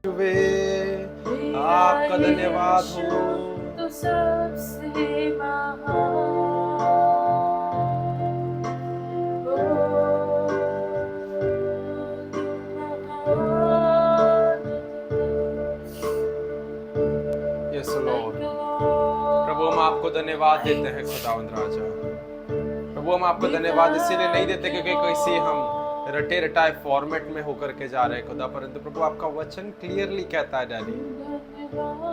यीशुवे आपका धन्यवाद हो। तो सबसे महान यस लॉर्ड। प्रभु हम आपको धन्यवाद देते हैं खुदावंद राजा। प्रभु हम आपको धन्यवाद इसीलिए नहीं देते क्योंकि किसी हम रटे रटाए फॉर्मेट में होकर के जा रहे हैं खुदा, परंतु प्रभु आपका वचन क्लियरली कहता है डैडी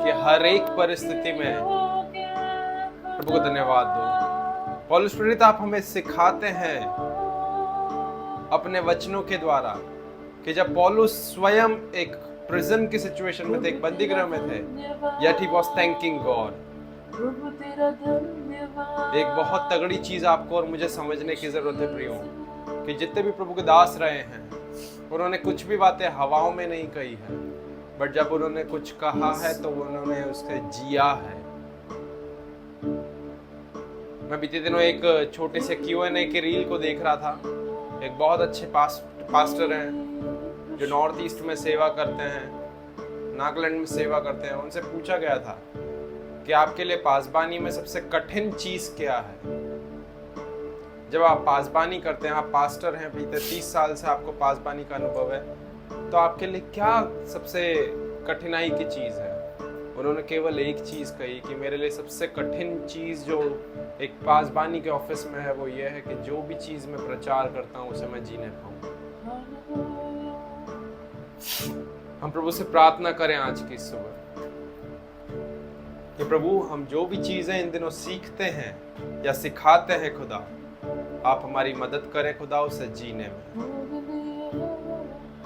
कि हर एक परिस्थिति में प्रभु को धन्यवाद दो। पौलुस प्रेरित आप हमें सिखाते हैं अपने वचनों के द्वारा कि जब पौलुस स्वयं एक प्रिजन की सिचुएशन में थे, एक बंदी गृह में थे, yet he was thanking God। एक बहुत तगड़ी चीज आपको और मुझे समझने की जरूरत है प्रियो, कि जितने भी प्रभु के दास रहे हैं उन्होंने कुछ भी बातें हवाओं में नहीं कही है, बट जब उन्होंने कुछ कहा है तो उन्होंने उससे जिया है। मैं बीते दिनों एक छोटे से Q&A की रील को देख रहा था। एक बहुत अच्छे पास्टर हैं जो नॉर्थ ईस्ट में सेवा करते हैं, नागालैंड में सेवा करते हैं। उनसे पूछा गया था कि आपके लिए पासबानी में सबसे कठिन चीज क्या है। जब आप पासबानी करते हैं, आप पास्टर हैं, बीते 30 साल से आपको पासबानी का अनुभव है, तो आपके लिए क्या सबसे कठिनाई की चीज है। उन्होंने केवल एक चीज कही कि मेरे लिए सबसे कठिन चीज जो एक पासबानी के ऑफिस में है वो ये है कि जो भी चीज मैं प्रचार करता हूँ उसे मैं जीने पाऊँ। हम प्रभु से प्रार्थना करें आज की सुबह कि प्रभु हम जो भी चीजें इन दिनों सीखते हैं या सिखाते हैं खुदा, आप हमारी मदद करें खुदा उसे जीने में।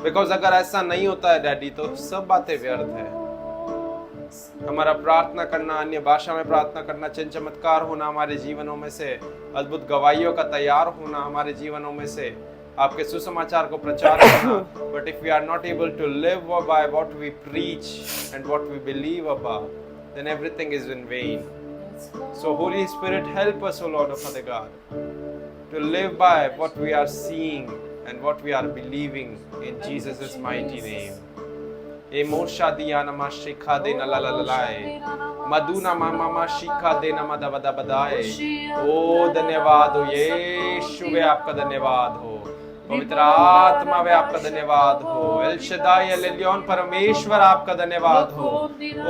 बिकॉज अगर ऐसा नहीं होता है डैडी तो सब बातें व्यर्थ है। हमारा प्रार्थना करना, अन्य भाषा में प्रार्थना करना, चिन्ह चमत्कार होना हमारे जीवनों में से, अद्भुत गवाहियों का तैयार होना हमारे जीवनों में से, आपके सुसमाचार को प्रचार करना, but if we are not able to live by what we preach and what we believe about, then everything is in vain. So Holy Spirit, help us, O Lord of Father God, to live by what we are seeing and what we are believing in Jesus' mighty name. Emosha diana ma shikha de na la la la lae, maduna mama ma shikha de na mada bada badae। ओ धन्यवाद हो यीशु, वे आपका धन्यवाद हो। पवित्र आत्मा वे आपका धन्यवाद हो। एल शदाई एल एलियोन परमेश्वर आपका धन्यवाद हो।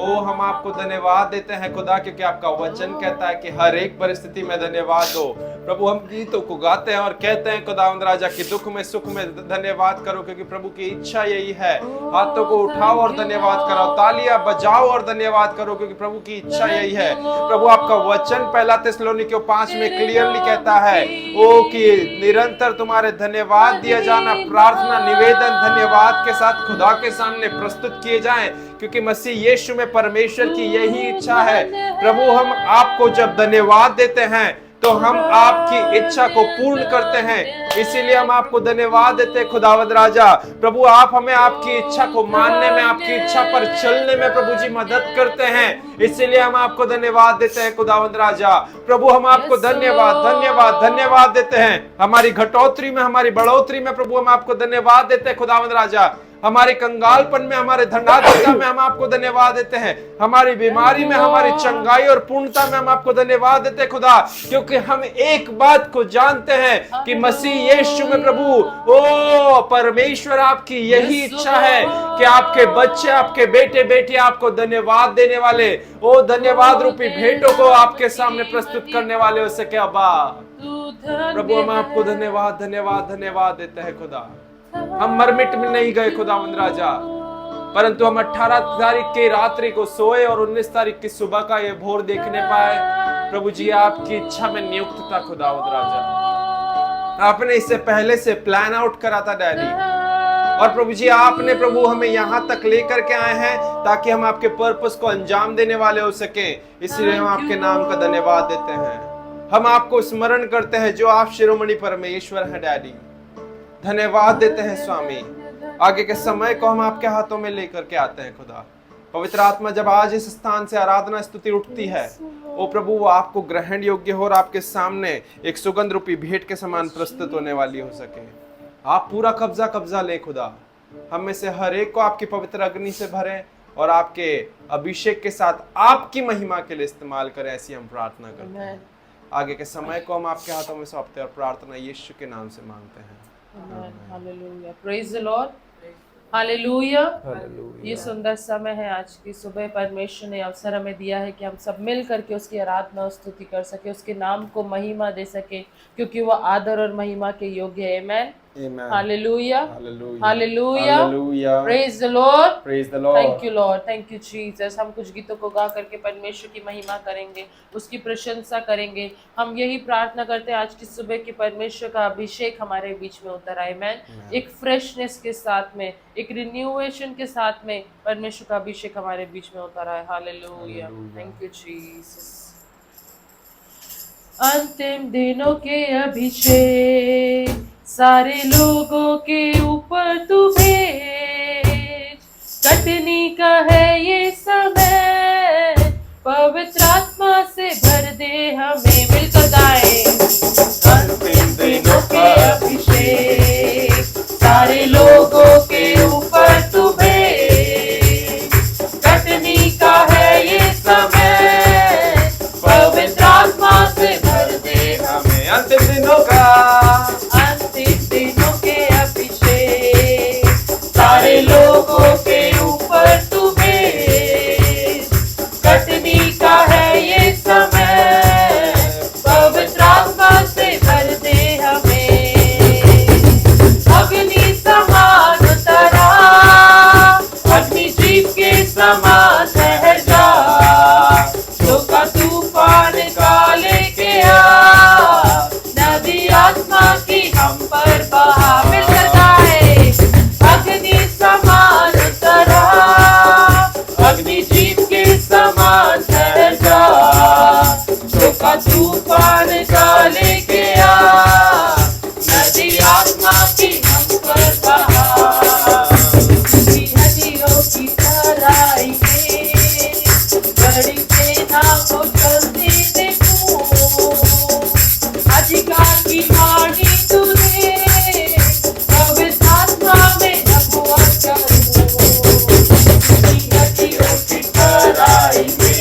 ओ हम आपको धन्यवाद देते हैं खुदा, क्योंकि आपका वचन कहता है कि हर एक परिस्थिति में धन्यवाद दो। प्रभु हम गीतों को गाते हैं और कहते हैं खुदावंद राजा कि दुख में सुख में धन्यवाद करो, क्योंकि प्रभु की इच्छा यही है। हाथों को उठाओ और धन्यवाद करो, तालियां बजाओ और धन्यवाद करो, क्योंकि प्रभु की इच्छा यही है। प्रभु आपका वचन 1 थिस्सलुनीकियों 5 में क्लियरली कहता है ओ कि निरंतर तुम्हारे धन्यवाद दिया जाना, प्रार्थना निवेदन धन्यवाद के साथ खुदा के सामने प्रस्तुत किए जाएं, क्योंकि मसीह यीशु में परमेश्वर की यही इच्छा है। प्रभु हम आपको जब धन्यवाद देते हैं तो हम आपकी इच्छा को पूर्ण करते हैं, इसीलिए हम आपको धन्यवाद देते हैं खुदावंद राजा। प्रभु आप हमें आपकी इच्छा को मानने में, आपकी इच्छा पर चलने में प्रभु जी मदद करते हैं, इसीलिए हम आपको धन्यवाद देते हैं खुदावंद राजा। प्रभु हम आपको धन्यवाद धन्यवाद धन्यवाद देते हैं। हमारी घटोतरी में, हमारी बढ़ोतरी में प्रभु हम आपको धन्यवाद देते हैं खुदावंद राजा। हमारे कंगालपन में, हमारे धनात्मकता में हम आपको धन्यवाद देते हैं। हमारी बीमारी में, हमारी चंगाई और पूर्णता में हम आपको धन्यवाद देते हैं खुदा, क्योंकि हम एक बात को जानते हैं कि मसीह यीशु में प्रभु ओ परमेश्वर आपकी यही इच्छा है कि आपके बच्चे, आपके बेटे बेटी आपको धन्यवाद देने वाले, ओ धन्यवाद रूपी भेंटों को आपके सामने प्रस्तुत करने वाले उससे क्या बात। प्रभु हम आपको धन्यवाद धन्यवाद धन्यवाद देते हैं खुदा। हम मरमिट में नहीं गए खुदावंद राजा, परंतु हम 18 तारीख की रात्रि को सोए और 19 तारीख की सुबह का ये भोर देखने पाए। प्रभु जी आपकी इच्छा में नियुक्त था खुदावंद राजा। आपने इससे पहले से प्लान आउट करा था डैडी, और प्रभु जी आपने प्रभु हमें यहाँ तक लेकर के आए हैं ताकि हम आपके पर्पस को अंजाम देने वाले हो सके। इसलिए हम आपके नाम का धन्यवाद देते हैं। हम आपको स्मरण करते हैं जो आप शिरोमणि परमेश्वर हैं डैडी। धन्यवाद देते हैं स्वामी। आगे के समय को हम आपके हाथों में लेकर के आते हैं खुदा। पवित्र आत्मा जब आज इस स्थान से आराधना स्तुति उठती है, ओ प्रभु वो आपको ग्रहण योग्य हो और आपके सामने एक सुगंध रूपी भेंट के समान प्रस्तुत होने वाली हो सके। आप पूरा कब्जा ले खुदा। हम में से हर एक को आपकी पवित्र अग्नि से भरें और आपके अभिषेक के साथ आपकी महिमा के लिए इस्तेमाल करें, ऐसी हम प्रार्थना करते हैं। आगे के समय को हम आपके हाथों में सौंपते हैं और प्रार्थना यीशु के नाम से मांगते हैं। Hallelujah, praise the Lord, hallelujah. ये सुंदर समय है, आज की सुबह परमेश्वर ने अवसर हमें दिया है कि हम सब मिल करके उसकी आराधना और स्तुति कर सके, उसके नाम को महिमा दे सके, क्योंकि वो आदर और महिमा के योग्य है। आमेन, हालेलुया, हालेलुया, praise the Lord, praise the Lord. Thank you Lord, thank you Jesus. हम कुछ गीतों को गा करके परमेश्वर की महिमा करेंगे, उसकी प्रशंसा करेंगे। हम यही प्रार्थना करते हैं आज की सुबह की परमेश्वर का अभिषेक हमारे बीच में उतर आए। मैन एक फ्रेशनेस के साथ में, एक रिन्यूएशन के साथ में परमेश्वर का अभिषेक हमारे बीच में उतर आए। Hallelujah, thank you Jesus. अंतिम दिनों के अभिषेक सारे लोगों के ऊपर तू भेज, कटनी का है ये समय, पवित्र आत्मा से भर दे हमें। मिलकर गाएं, अंतिम दिनों के अभिषेक सारे लोगों के ऊपर तू भेज, कटनी का है ये समय, पवित्र आत्मा से भर दे हमें। अंतिम दिनों का, अंतिम दिनों के अभिषेक सारे लोगों के ऊपर तू भेज, कटनी का है ये समय, पवित्र आत्मा से भर दे हमें। अग्नि समान उतरा, अग्नि जीव के समान ठहर जा, का तूफान का लेके आ, नदी आत्मा की हम पर बहा। मिलकर गाए, अग्नि समान उतरा, अग्नि जीव के समान ठहर जा, का तूफान का लेके आ, नदी आत्मा की हम पर बहा। हड्डियों की तराई में बड़ी सेना को चलते देखूं, अधिकार की वाणी तुझे, पवित्र आत्मा में नबूवत करूं। हड्डियों की तराई में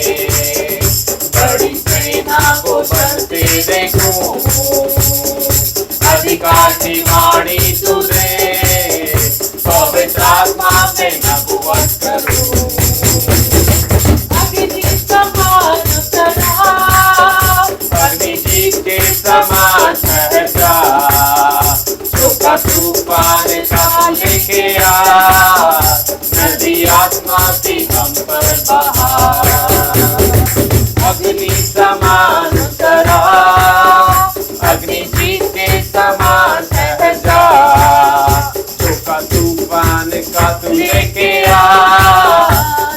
बड़ी सेना को चलते देखूं, अधिकार की वाणी तुझे, पवित्र आत्मा में नबूवत करूं। अग्नि समान उतरा, अग्नि जीव के समान ठहर जा, का तूफान का लेके आ, नदी आत्मा की हम पर बहा। अग्नि समान उतरा, अग्नि जीव के समान ठहर जा, का तूफान का तू लेके आ,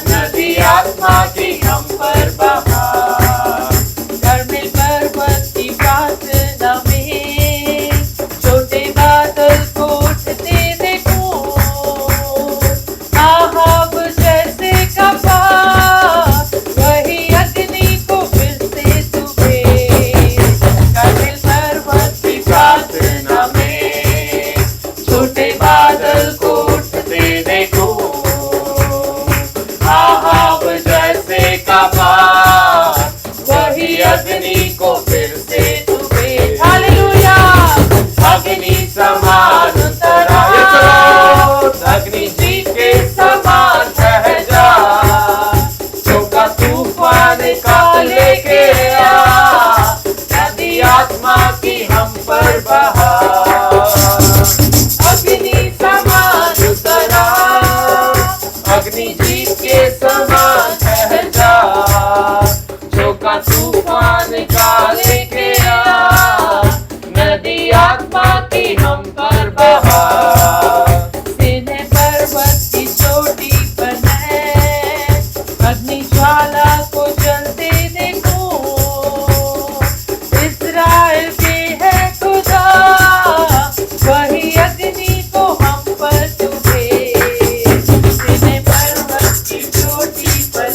नदी आत्मा की हम पर बहा। कर्मेल पर्वत की प्रार्थना में छोटे बादल को उठते देखूं, आहाब जैसे कपा, वही अग्नि को फिर से तू भेज। कर्मेल पर्वत की प्रार्थना में छोटे बादल को उठते देखूं, आहाब जैसे कपा, वही अग्नि को फिर से तू भेज। हालेलुया, अग्नि समान उतरा, अग्नि जीव के समान ठहर जा, का तूफान का लेके आ, नदी आत्मा की हम पर बहा। अग्नि समान उतरा, अग्नि जीव के समान ठहर जा, का तूफान का लेके आ, नदी आत्मा की हम पर बहा। सीने पर्वत की चोटी पर मैं अग्नि ज्वाला को जलते देखूं, इस्राएल के है खुदा, वही अग्नि को हम पर तू भेज। सीने पर्वत की चोटी पर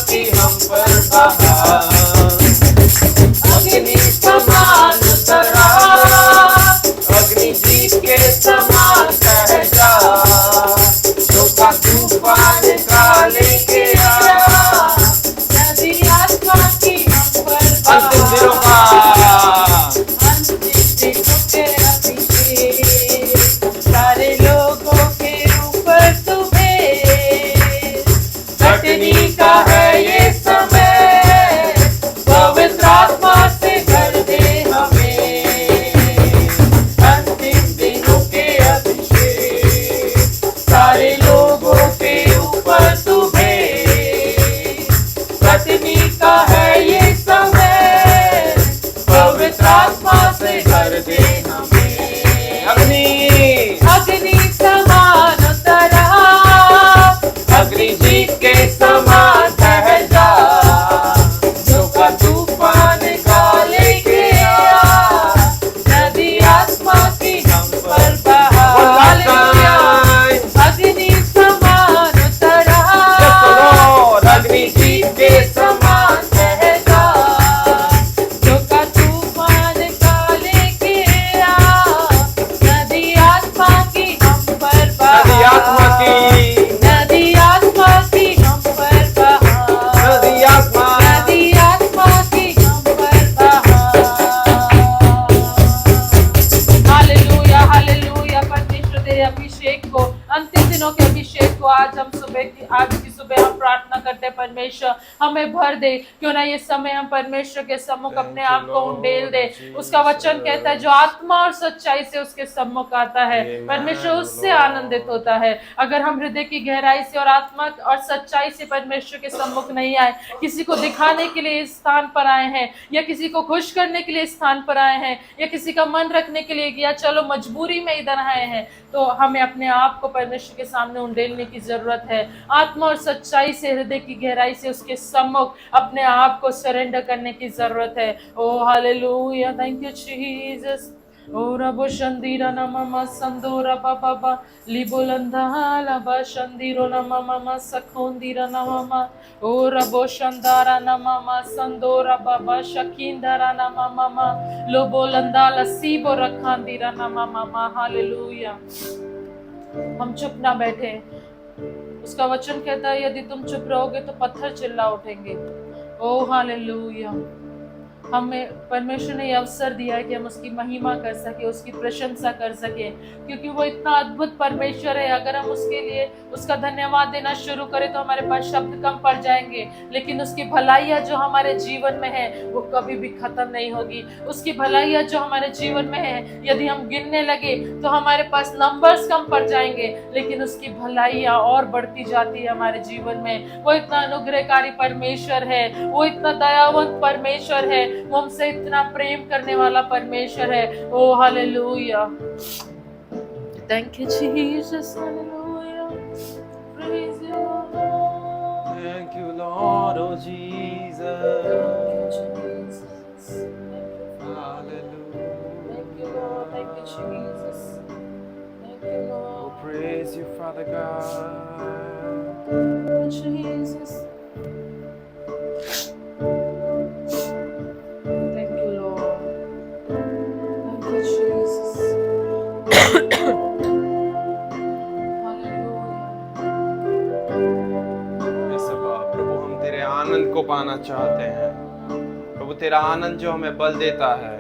की हम पर बहा, अग्नि समान उतरा, अग्नि जीत के समान कह जा, जो का तूफान का लेके आया, नदी आत्मा की हम पर अंतिम दिनों का अंतिम दिनों के अभिषेक, सारे लोगों के ऊपर तुम्हें, कटनी का है ये समय, पवित्र आत्मा से भर दे हमें, अंतिम दिनों के अभिषेक, सारे लोगों के ऊपर तुम्हें, कटनी का है ये समय, पवित्र आत्मा से भर दे हमें, अग्नि समान उतरा, अग्नि जीत के समान बह जा, जो का तूफान का लेके आ, नदी आत्मा की हम पर बहा, अग्नि समान उतरा, अग्नि जीत के समान बह जा, जो का तूफान का लेके आ, नदी आत्मा की हम पर बहा, नदी आत्मा की, नदी आत्मा की हम पर बहा, नदी आत्मा, नदी आत्मा की हम पर बहा। हालेलुया हालेलुया, परमेश्वर तेरे अभिषेक को, अंतिम दिनों के अभिषेक को आज की सुबह हम प्रार्थना करते हैं परमेश्वर हमें भर दे। क्यों ना ये समय हम परमेश्वर के सम्मुख अपने आप को उंडेल दे। उसका वचन कहता है जो आत्मा और सच्चाई से उसके सम्मुख आता है परमेश्वर उससे आनंदित होता है। अगर हम हृदय की गहराई से और आत्मा और सच्चाई से परमेश्वर के सम्मुख नहीं आए, किसी को दिखाने के लिए इस स्थान पर आए हैं या किसी को खुश करने के लिए इस स्थान पर आए हैं या किसी का मन रखने के लिए या चलो मजबूरी में इधर आए हैं, तो हमें अपने आप को परमेश्वर के सामने उंडेलने की जरूरत है। आत्मा और सच्चाई से, हृदय की गहराई से उसके सम्मुख अपने आप को सरेंडर करने की जरूरत है। ओ हालेलुया, थैंक यू जीसस। ओ रबो शंदीरा नममा संदोरा बाबा लिबोलंदा लबा शंदीरो नममा सखोंदीरा नममा ओ रबो शंदारा नममा संदोरा बाबा शकींदरा नममा लोबोलंदा लसीबो रखांदीरा नममा। हालेलुया। हम चुप ना बैठे। उसका वचन कहता है यदि तुम चुप रहोगे तो पत्थर चिल्ला उठेंगे। ओ हालेलुया। हमें परमेश्वर ने यह अवसर दिया है कि हम उसकी महिमा कर सके, उसकी प्रशंसा कर सके, क्योंकि वो इतना अद्भुत परमेश्वर है। अगर हम उसके लिए उसका धन्यवाद देना शुरू करें तो हमारे पास शब्द कम पड़ जाएंगे, लेकिन उसकी भलाइयाँ जो हमारे जीवन में है वो कभी भी खत्म नहीं होगी। उसकी भलाइयाँ जो हमारे जीवन में है यदि हम गिनने लगे तो हमारे पास नंबर्स कम पड़ जाएंगे, लेकिन उसकी भलाइयाँ और बढ़ती जाती है हमारे जीवन में। वो इतना अनुग्रहकारी परमेश्वर है, वो इतना दयावंत परमेश्वर है, वो हमसे इतना प्रेम करने वाला परमेश्वर है। ओ हालेलुया, थैंक यू जीसस, हालेलुया, praise you Lord, thank you Lord, ओ जीसस, हालेलुया, thank you Lord, thank you Jesus, thank you Lord, praise you Father God, Jesus, thank you Lord, thank you Jesus, प्रभु हम तेरे आनंद को पाना चाहते हैं। प्रभु तेरा आनंद जो हमें बल देता है,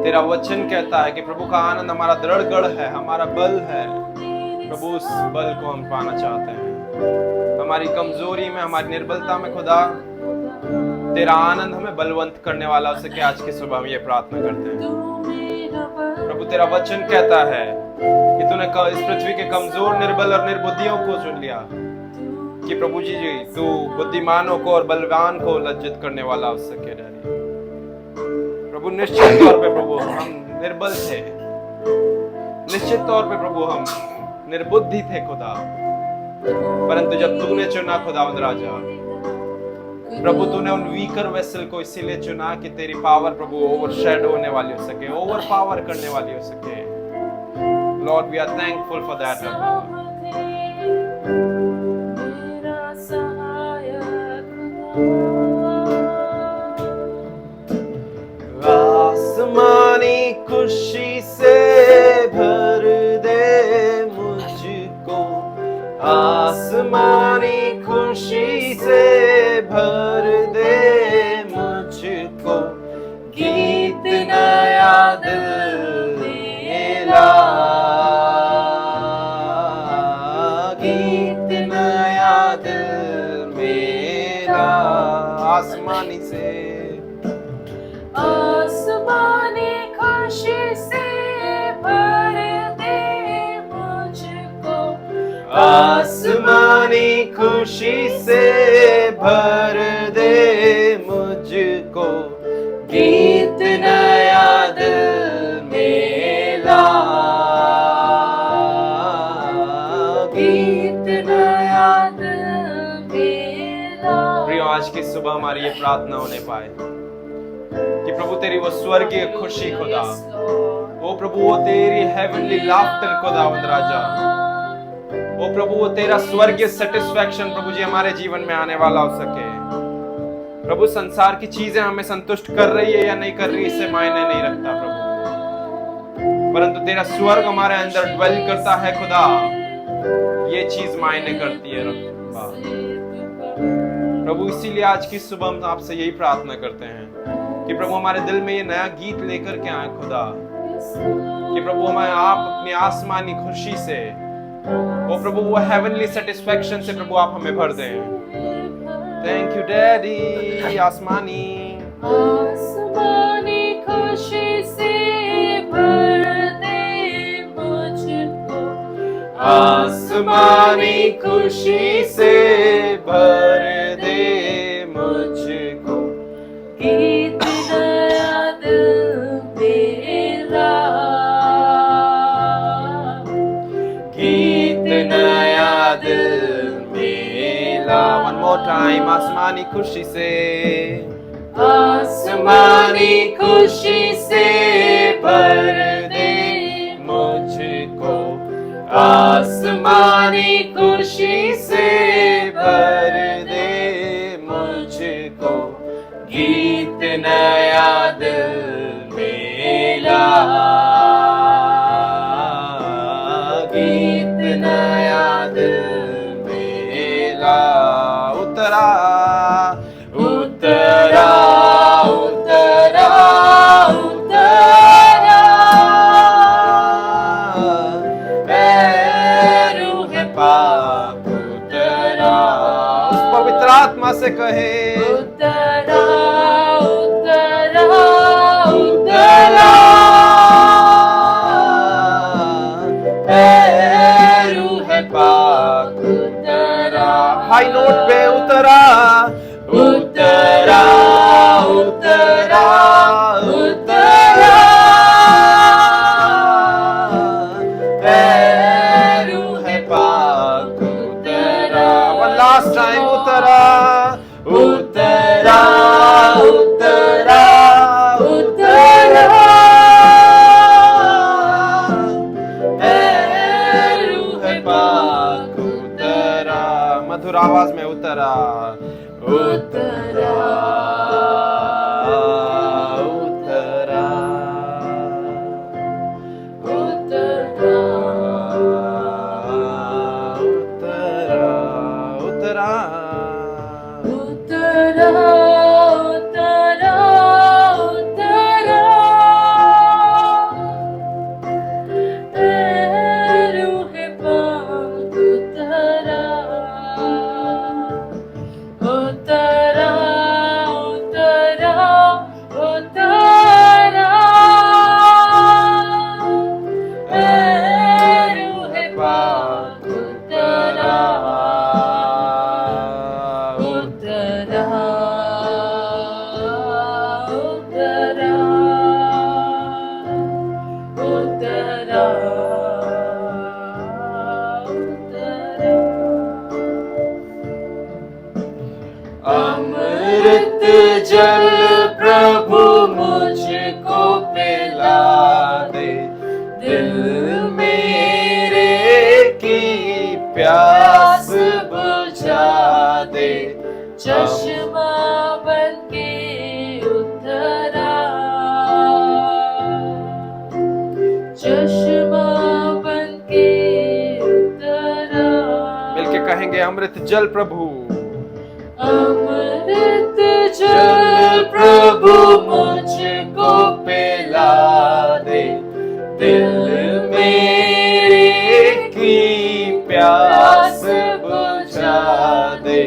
तेरा वचन कहता है कि प्रभु का आनंद हमारा दृढ़ गढ़ है, हमारा बल है। प्रभु उस बल को हम पाना चाहते हैं। हमारी कमजोरी में, हमारी निर्बलता में खुदा तेरा आनंद हमें बलवंत करने वाला हो सके। आज की सुबह हम ये प्रार्थना करते हैं। प्रभु तेरा वचन कहता है कि तूने इस पृथ्वी के कमजोर, निर्बल और निर्बुद्धियों को चुन लिया कि प्रभु जी तू बुद्धिमानों को और बलवान को लज्जित करने वाला हो सके। प्रभु निश्चित तौर पे प्रभु हम निर्बल थे, निश्चित तौर पे प्रभु हम निर्बुद्धि थे खुदा, परंतु जब तूने चुना खुदावंद राजा, प्रभु तूने उन वीकर वेसल को इसीलिए चुना कि तेरी पावर प्रभु ओवरशैडो होने वाली हो सके, ओवर पावर करने वाली हो सके। Lord we are thankful for that. आसमानी खुशी से भर दे मुझको, आसमानी खुशी से भर दे मुझको, गीत नया दिल में ला, गीत नया दिल में ला। आसमानी से, आसमानी खुशी से भर दे मुझको, आसमानी खुशी से भर दे मुझको, गीत नया दिल में ला, गीत नया दिल में ला। प्रियो, आज की सुबह हमारी ये प्रार्थना होने पाए कि प्रभु तेरी वो स्वर्गीय खुशी खुदा, ओ प्रभु वो तेरी हेवनली लाफ्टर खुदावंद राजा, ओ प्रभु वो तेरा स्वर्गीय सेटिस्फैक्शन प्रभु जी हमारे जीवन में आने वाला हो सके। प्रभु संसार की चीजें हमें संतुष्ट कर रही है या नहीं कर रही इससे मायने नहीं रखता प्रभु, परंतु तेरा स्वर्ग हमारे अंदर ड्वेल करता है खुदा, ये चीज मायने करती है प्रभु। इसीलिए आज की सुबह हम आपसे यही प्रार्थना करते हैं कि प्रभु हमारे दिल में ये नया गीत लेकर के आए खुदा, कि प्रभु हमें आप अपनी आसमानी खुशी से, ओ प्रभु वो हेवनली सेटिस्फैक्शन से प्रभु आप हमें भर दें। Thank you daddy. आसमानी, आसमानी खुशी से भर दे मुझको, आसमानी खुशी से भर दे मुझको, गीत नया दिल में ला, गीत नया दिल में ला। One more time, आसमानी खुशी से, आसमानी खुशी से भर दे मुझको, आसमानी खुशी से भर दे मुझको, गीत नया दिल में ला, गीत नया दिल में ला। उतरा उतरा उतरा उतरा, ऐ रूह पाक उतरा। उस पवित्र आत्मा से कहे उतरा उतरा उतरा, ऐ रूह पाक उतरा। हाई नोट पे उतरा उतरा उतरा उतरा, ऐ रूह पाक उतरा। One last time, उतरा उतरा उतरा उतरा, ऐ रूह पाक उतरा। मधुर आवाज में उतरा उतरा उतरा उतरा उतरा उतरा उतरा उतरा उतरा, ऐ रूह पाक उतरा उतरा उतरा उतरा, ऐ रूह पाक उतरा उतरा उतरा उतरा उतरा। अमृत जल प्रभु मुझको पिला दे, दिल मेरे की प्यास बुझा दे। चश्मा बनके उतरा, चश्मा बनके उतरा। मिलके कहेंगे अमृत जल प्रभु, अमृत जल प्रभु मुझको पिला दे, दिल मेरे की प्यास बुझा दे,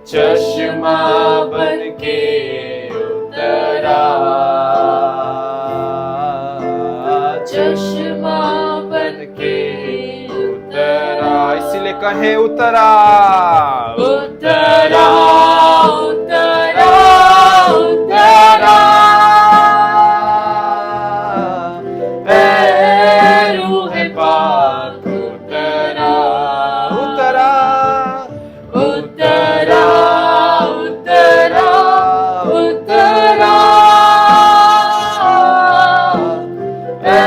चश्मा बनके उतरा, चश्मा बनके उतरा। इसीलिए कहे उतरा, उतरा, उतरा, उतरा, ऐ रूह पाक उतरा, उतरा, उतरा, उतरा, उतरा, ऐ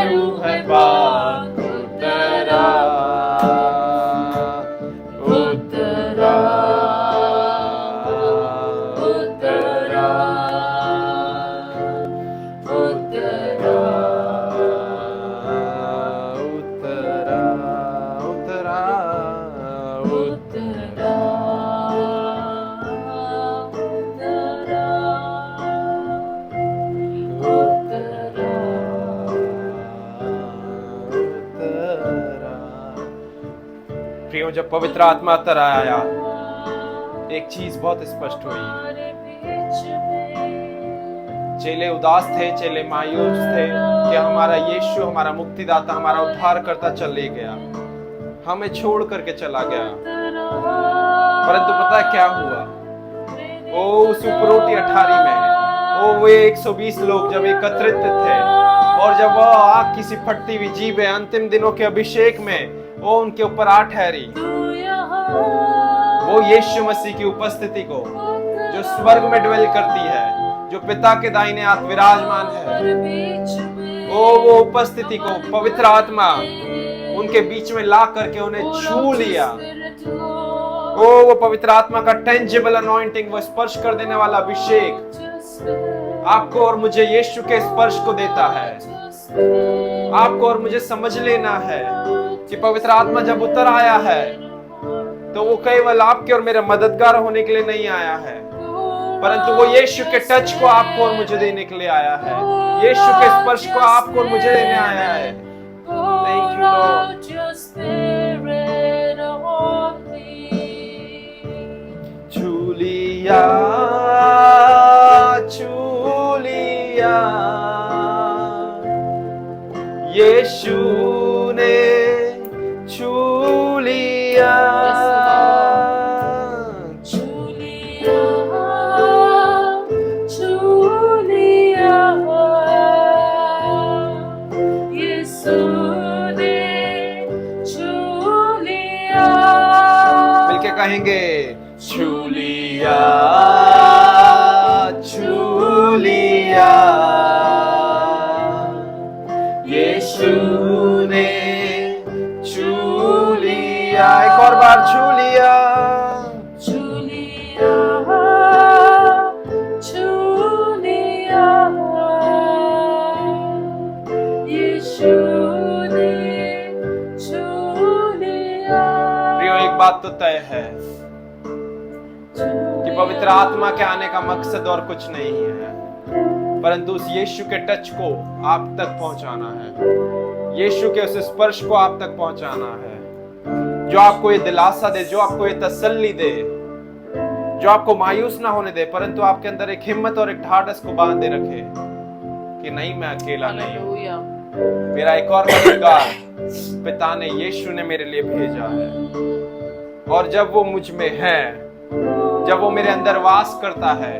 रूह पाक उतरा, उतरा, उतरा, उतरा, उतरा, उतरा, उतरा, प्रियो, जब पवित्र आत्मा तर आया, एक चीज बहुत स्पष्ट हुई। हमारे बीच में चेले उदास थे, चेले मायूस थे कि हमारा यीशु, हमारा मुक्तिदाता, हमारा उद्धार करता चले गया, हमें छोड़ करके चला गया। परंतु पता है क्या हुआ? ओ उस उपरोटी अठारी में, ओ वे 120 लोग जब एकत्रित थे, और जब वह आग की सी फटती हुई जीभें अंतिम दिनों के अभिषेक में वो उनके ऊपर आ ठहरी, वो यीशु मसीह की उपस्थिति को, जो स्वर्ग में ड्वेल करती है, जो पिता के दाहिने हाथ विराजमान है, वो उपस्थिति को पवित्र आत्मा उनके बीच में ला करके उन्हें छू लिया। वो पवित्र आत्मा का टेंजिबल अनॉइंटिंग, वो स्पर्श कर देने वाला अभिषेक आपको और मुझे यीशु के स्पर्श को देता है। आपको और मुझे समझ लेना है कि पवित्र आत्मा जब उतर आया है तो वो केवल आपके और मेरे मददगार होने के लिए नहीं आया है, परंतु वो यीशु के टच को आपको और मुझे देने के लिए आया है, यीशु के स्पर्श को आपको और मुझे देने आया है। Thank you, Lord. Chuliya, Chuliya, यीशु ने छू लिया, छू लिया, छू लिया, यीशु ने छू लिया। मिलके कहेंगे छू लिया, छू लिया, यीशु ने छू लिया। एक और बार छू लिया, छू लिया, छू लिया, यीशु ने छू लिया। प्रियो, एक बात तो तय है कि पवित्र आत्मा के आने का मकसद और कुछ नहीं है, परंतु उस यीशु के टच को आप तक पहुंचाना है, यीशु के उस स्पर्श को आप तक पहुंचाना है, जो आपको ये दिलासा दे, जो आपको ये तसल्ली दे, जो आपको मायूस ना होने दे, परंतु आपके अंदर एक हिम्मत और एक ढाढ़स को बांधे रखे कि नहीं, मैं अकेला नहीं हूं, हालेलुया। मेरा एक और मददगार पिता ने, यीशु ने मेरे लिए भेजा है। और जब वो मुझ में है, जब वो मेरे अंदर वास करता है,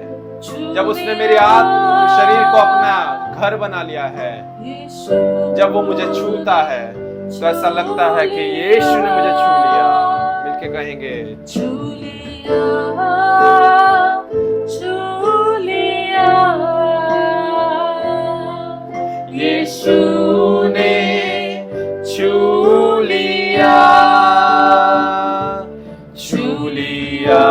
जब उसने मेरे शरीर को अपना घर बना लिया है, जब वो मुझे छूता है, तो ऐसा लगता है कि यीशु ने मुझे छू लिया। मिलके कहेंगे छू लिया, छू लिया, यीशु ने छू लिया, छू लिया,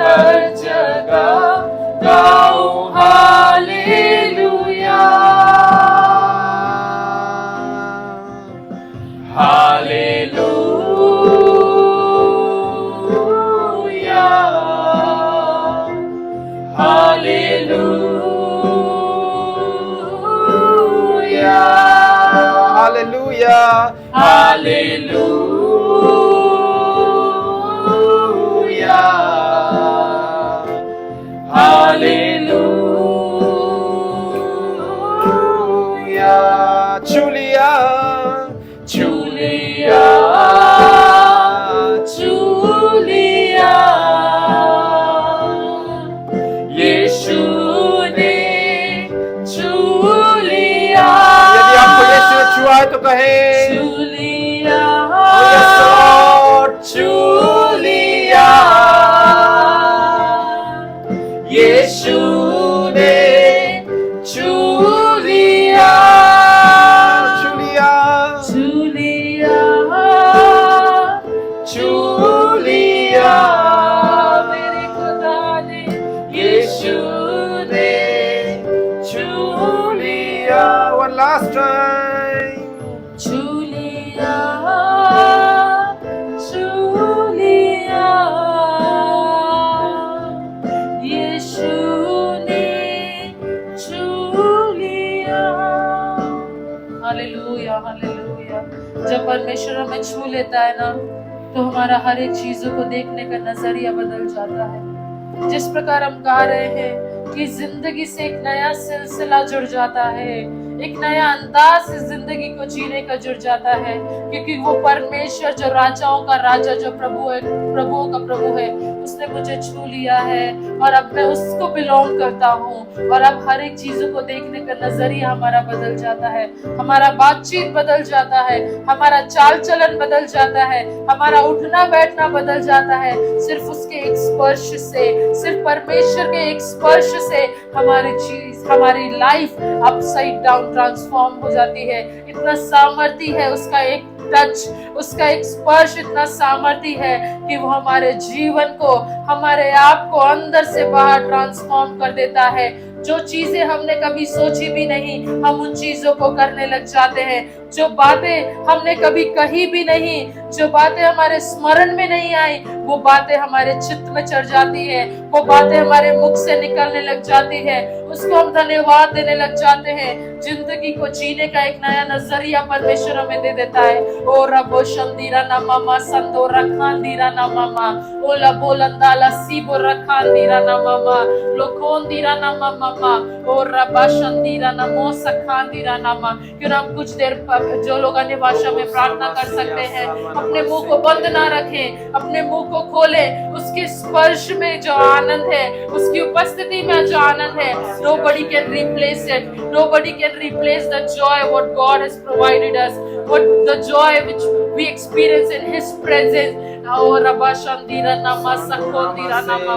हर जगह गाऊं हालेलुया, हालेलुया, हालेलुया, हालेलुया, हालेलुया, हालेलुया, चुलिया, चुलिया, चुलिया, यीशु ने चुलिया। यदि आपको यीशु ने छुआ है तो कहे चुलिया, yes, Lord. चुलिया, यीशु ने चुलिया, चुलिया, चुलिया, चुलिया, मेरे खुदा ने, यीशु ने चुलिया। one last time. चुलिया, चुलिया, यीशु ने चुलिया। Hallelujah, hallelujah. जब परमेश्वर हमें छू लेता है ना, तो हमारा हर एक चीजों को देखने का नजरिया बदल जाता है। जिस प्रकार हम गा रहे हैं कि जिंदगी से एक नया सिलसिला जुड़ जाता है, एक नया अंदाज इस जिंदगी को जीने का जुड़ जाता है, क्योंकि वो परमेश्वर जो राजाओं का राजा, जो प्रभु है, प्रभुओं का प्रभु है, उसने मुझे छू लिया है और अब मैं उसको बिलोंग करता हूँ। और अब हर एक चीजों को देखने का नजरिया हमारा बदल जाता है, हमारा बातचीत बदल जाता है, हमारा चाल चलन बदल जाता है, हमारा उठना बैठना बदल जाता है। सिर्फ उसके एक स्पर्श से, सिर्फ परमेश्वर के एक स्पर्श से हमारी लाइफ अपसाइड डाउन ट्रांसफॉर्म हो जाती है। इतना सामर्थ्य है उसका एक टच, उसका एक स्पर्श इतना सामर्थ्य है कि वो हमारे जीवन को, हमारे आप को अंदर से बाहर ट्रांसफॉर्म कर देता है। जो चीजें हमने कभी सोची भी नहीं, हम उन चीजों को करने लग जाते हैं। जो बातें हमने कभी कही भी नहीं, जो बातें हमारे स्मरण में नहीं आई, वो बातें हमारे चित्त में चढ़ जाती है, वो बातें हमारे मुख से निकलने लग जाती है, उसको हम धन्यवाद देने लग जाते हैं। जिंदगी को जीने का एक नया नजरिया परमेश्वर हमें दे देता है। ओ रबो शंदीरा ना मामा संदो रखांदीरा ना मामा, ओ लबो लंदाला सीबो रखांदीरा ना मामा, लोकोंदीरा ना मामा, ओ रबा शंदीरा ना मो सखांदीरा ना मा। क्यों ना हम कुछ देर जो लोग अन्य भाषा में प्रार्थना कर सकते हैं, अपने मुंह को बंद ना रखें, अपने मुंह को खोलें। उसके स्पर्श में जो आनंद है, उसकी उपस्थिति में जो आनंद है, nobody can replace it, nobody can replace the joy what God has provided us, what the joy which we experience in His presence. O Rabba Shandira Nama Sakondira Nama,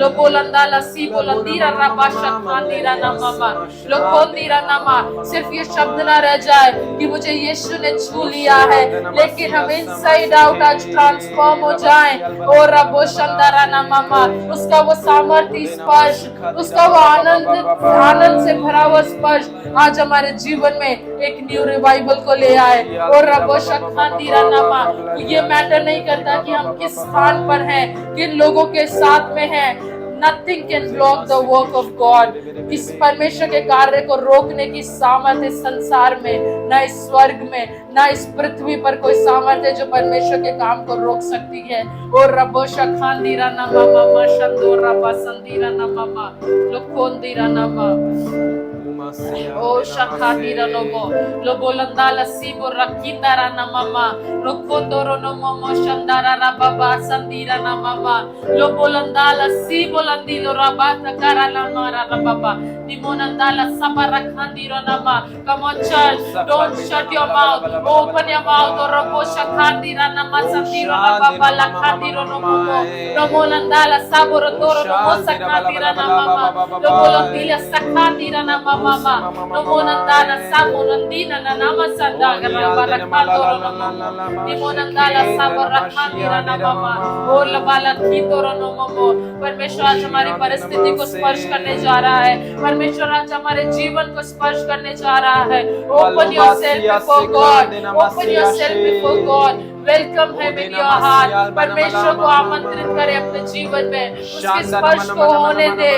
Lobolanda Lasi Bolandira Rabba Shakandira Nama, Lokondira Nama। सिर्फ ये शब्द ना रह जाए कि मुझे यीशु ने छू लिया है, लेकिन हम इनसाइड आउट आज ट्रांसफॉर्म हो जाएं। ओ रबो शंदरा नामा, उसका वो सामर्थ्य स्पर्श, उसका वो आनंद से भरा हुआ स्पर्श आज हमारे जीवन में एक न्यू रिवाइवल को ले आए। और रबो शखांदीरा नामा, ये मैटर नहीं करता कि हम किस स्थान पर हैं, किन लोगों के साथ में हैं। Nothing can block the work of God. इस परमेश्वर के कार्य को रोकने की सामर्थ्य संसार में, न इस स्वर्ग में, न इस पृथ्वी पर कोई सामर्थ्य जो परमेश्वर के काम को रोक सकती है। और रबो शखांदीरा नामा मामा शंदो रबा संदीरा नामा मा लोकोंदीरा नामा ओ शखादीरा लोबो लोबो लंदाला सीबो रखींदारा नामा लोकोंदोरो नमो शंदारा रबा संदीरा नामा लोबो लंदाला सीबो Lobolandilo Rabata Karalamara Rababa. Limonandala Sabarakandiro Nama. Come on, church. Don't shut your mouth. Open your mouth. Rabosha Kandira Nama Sandiro Rababa Lakandiro Nomo. Lomolandala Saboratoro Nomosa Kandira Nama. Lobolandila Sakandira Nama Mama. Lomonandala Saborandina Nama Sandaga Rabarakandoro Nomo. Limonandala Sabarakandira Nama Mama. ओला बाला कीतोरो नमो परमेश्वर आज हमारी परिस्थिति को स्पर्श करने जा रहा है परमेश्वर आज हमारे जीवन को स्पर्श करने जा रहा है open yourself before God open yourself before God welcome है इन योर हार्ट परमेश्वर को आमंत्रित करें अपने जीवन में उसके स्पर्श को होने दे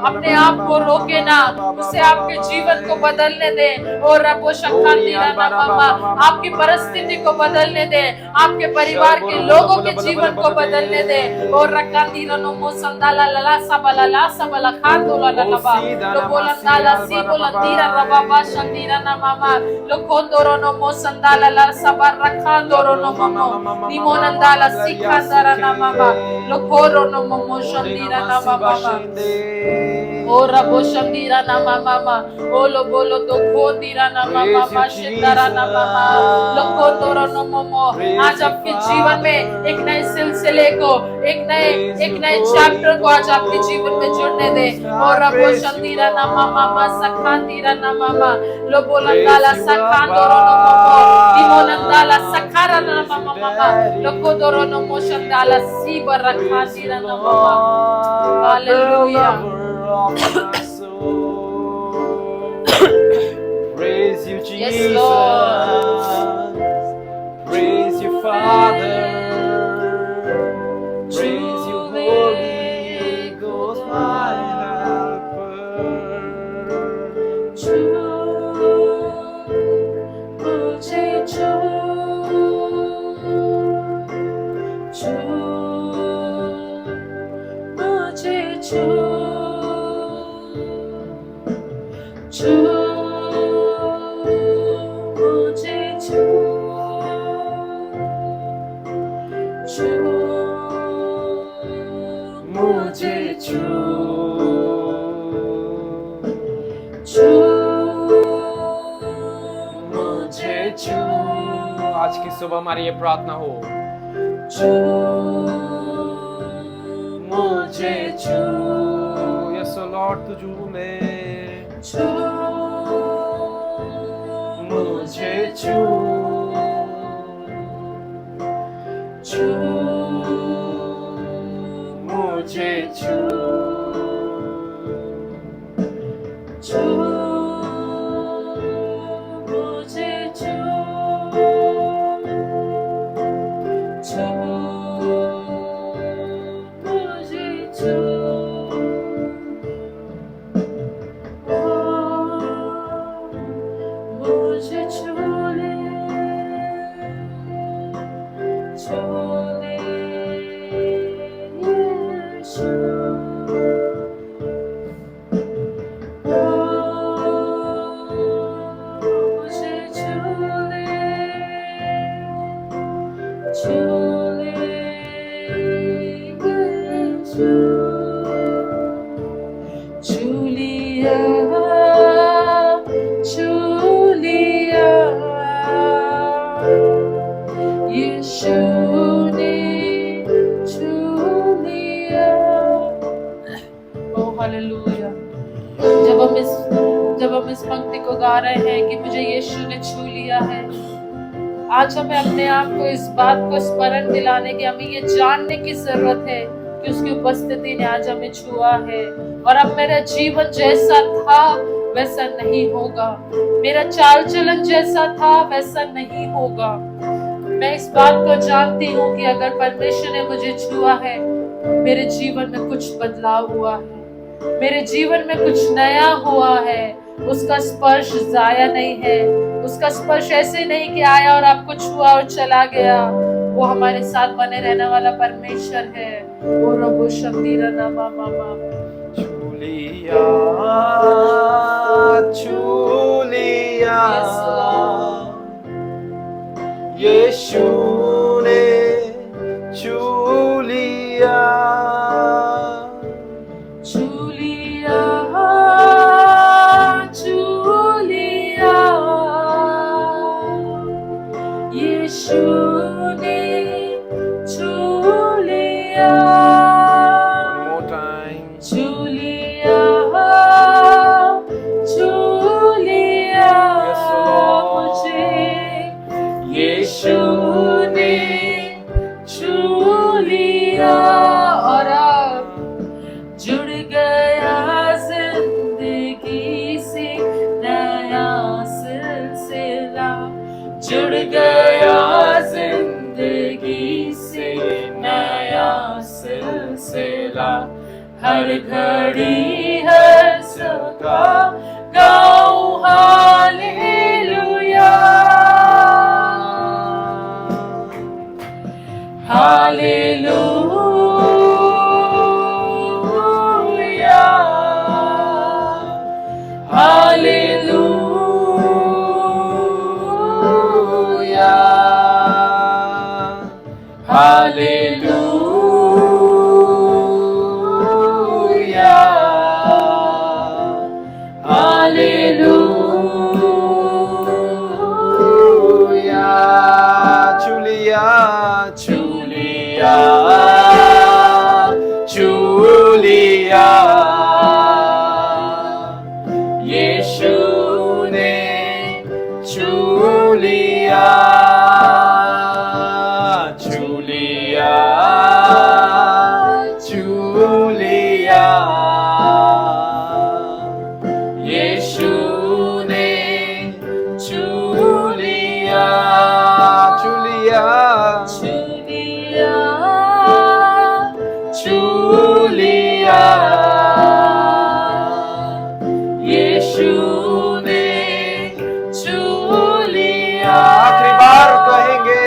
अपने आप को रोके ना उसे आपके जीवन को बदलने दे और रबो शक्तिरा मामा आपकी परिस्थिति को बदलने दे आपके परिवार के लोगों के जीवन को बदलने दे और रकांदीरा नमो संदाला लला सबला खांदोला ललबा लो बोलंदाला सी बोलंदीरा रबाबा शंदीरा ना मामा लो कोंदोरो नमो संदाला ला सबर रखांदोरो नमो Limonandala sikandara na mama lokoro no momo shandira na mama ora boshandira na mama olo bolo to kodira na mama shindara na mama lokoro no momo आज आपके जीवन में एक नए सिलसिले को एक नए चैप्टर को आज आपके जीवन में जुड़ने दे और बoshandira na mama sakandira na mama lo bolandala sakandoro no momo limonandala sakara na mama Lokodoro no moshandala si barakandira no mama. Hallelujah. Praise you, Jesus. Yes, Lord. Praise you, Father. Praise you, Holy Ghost, my helper. आज की सुबह हमारी ये प्रार्थना हो मुझे छू yes Lord तुझू में मुझे छू मुझे छू जब हम इस पंक्ति को गा रहे हैं कि मुझे यीशु ने छू लिया है, आज हमें अपने आप को इस बात को स्मरण दिलाने की, हमें ये जानने की जरूरत है कि उसकी उपस्थिति ने आज हमें छुआ है। और अब मेरा जीवन जैसा था वैसा नहीं होगा, मेरा चाल चलन जैसा था वैसा नहीं होगा। मैं इस बात को जानती हूँ कि अगर परमेश्वर ने मुझे छुआ है, मेरे जीवन में कुछ बदलाव हुआ है, मेरे जीवन में कुछ नया हुआ है। उसका स्पर्श जाया नहीं है, उसका स्पर्श ऐसे नहीं कि आया और आपको छुआ और चला गया। वो हमारे साथ बने रहने वाला परमेश्वर है। ओ रबो शक्तिरा नामा मामा छूलिया छूलिया यीशु ने छू लिया हर घड़ी हर सका गाऊं हालेलुया हालेलुया हालेलुया हालेलुया हालेलुया चुलिया चुलिया चुलिया यीशु ने चुलिया चुलिया चुलिया यीशु ने चुलिया चुलिया चुलिया चुलिया यीशु ने चुलिया आखिरी बार कहेंगे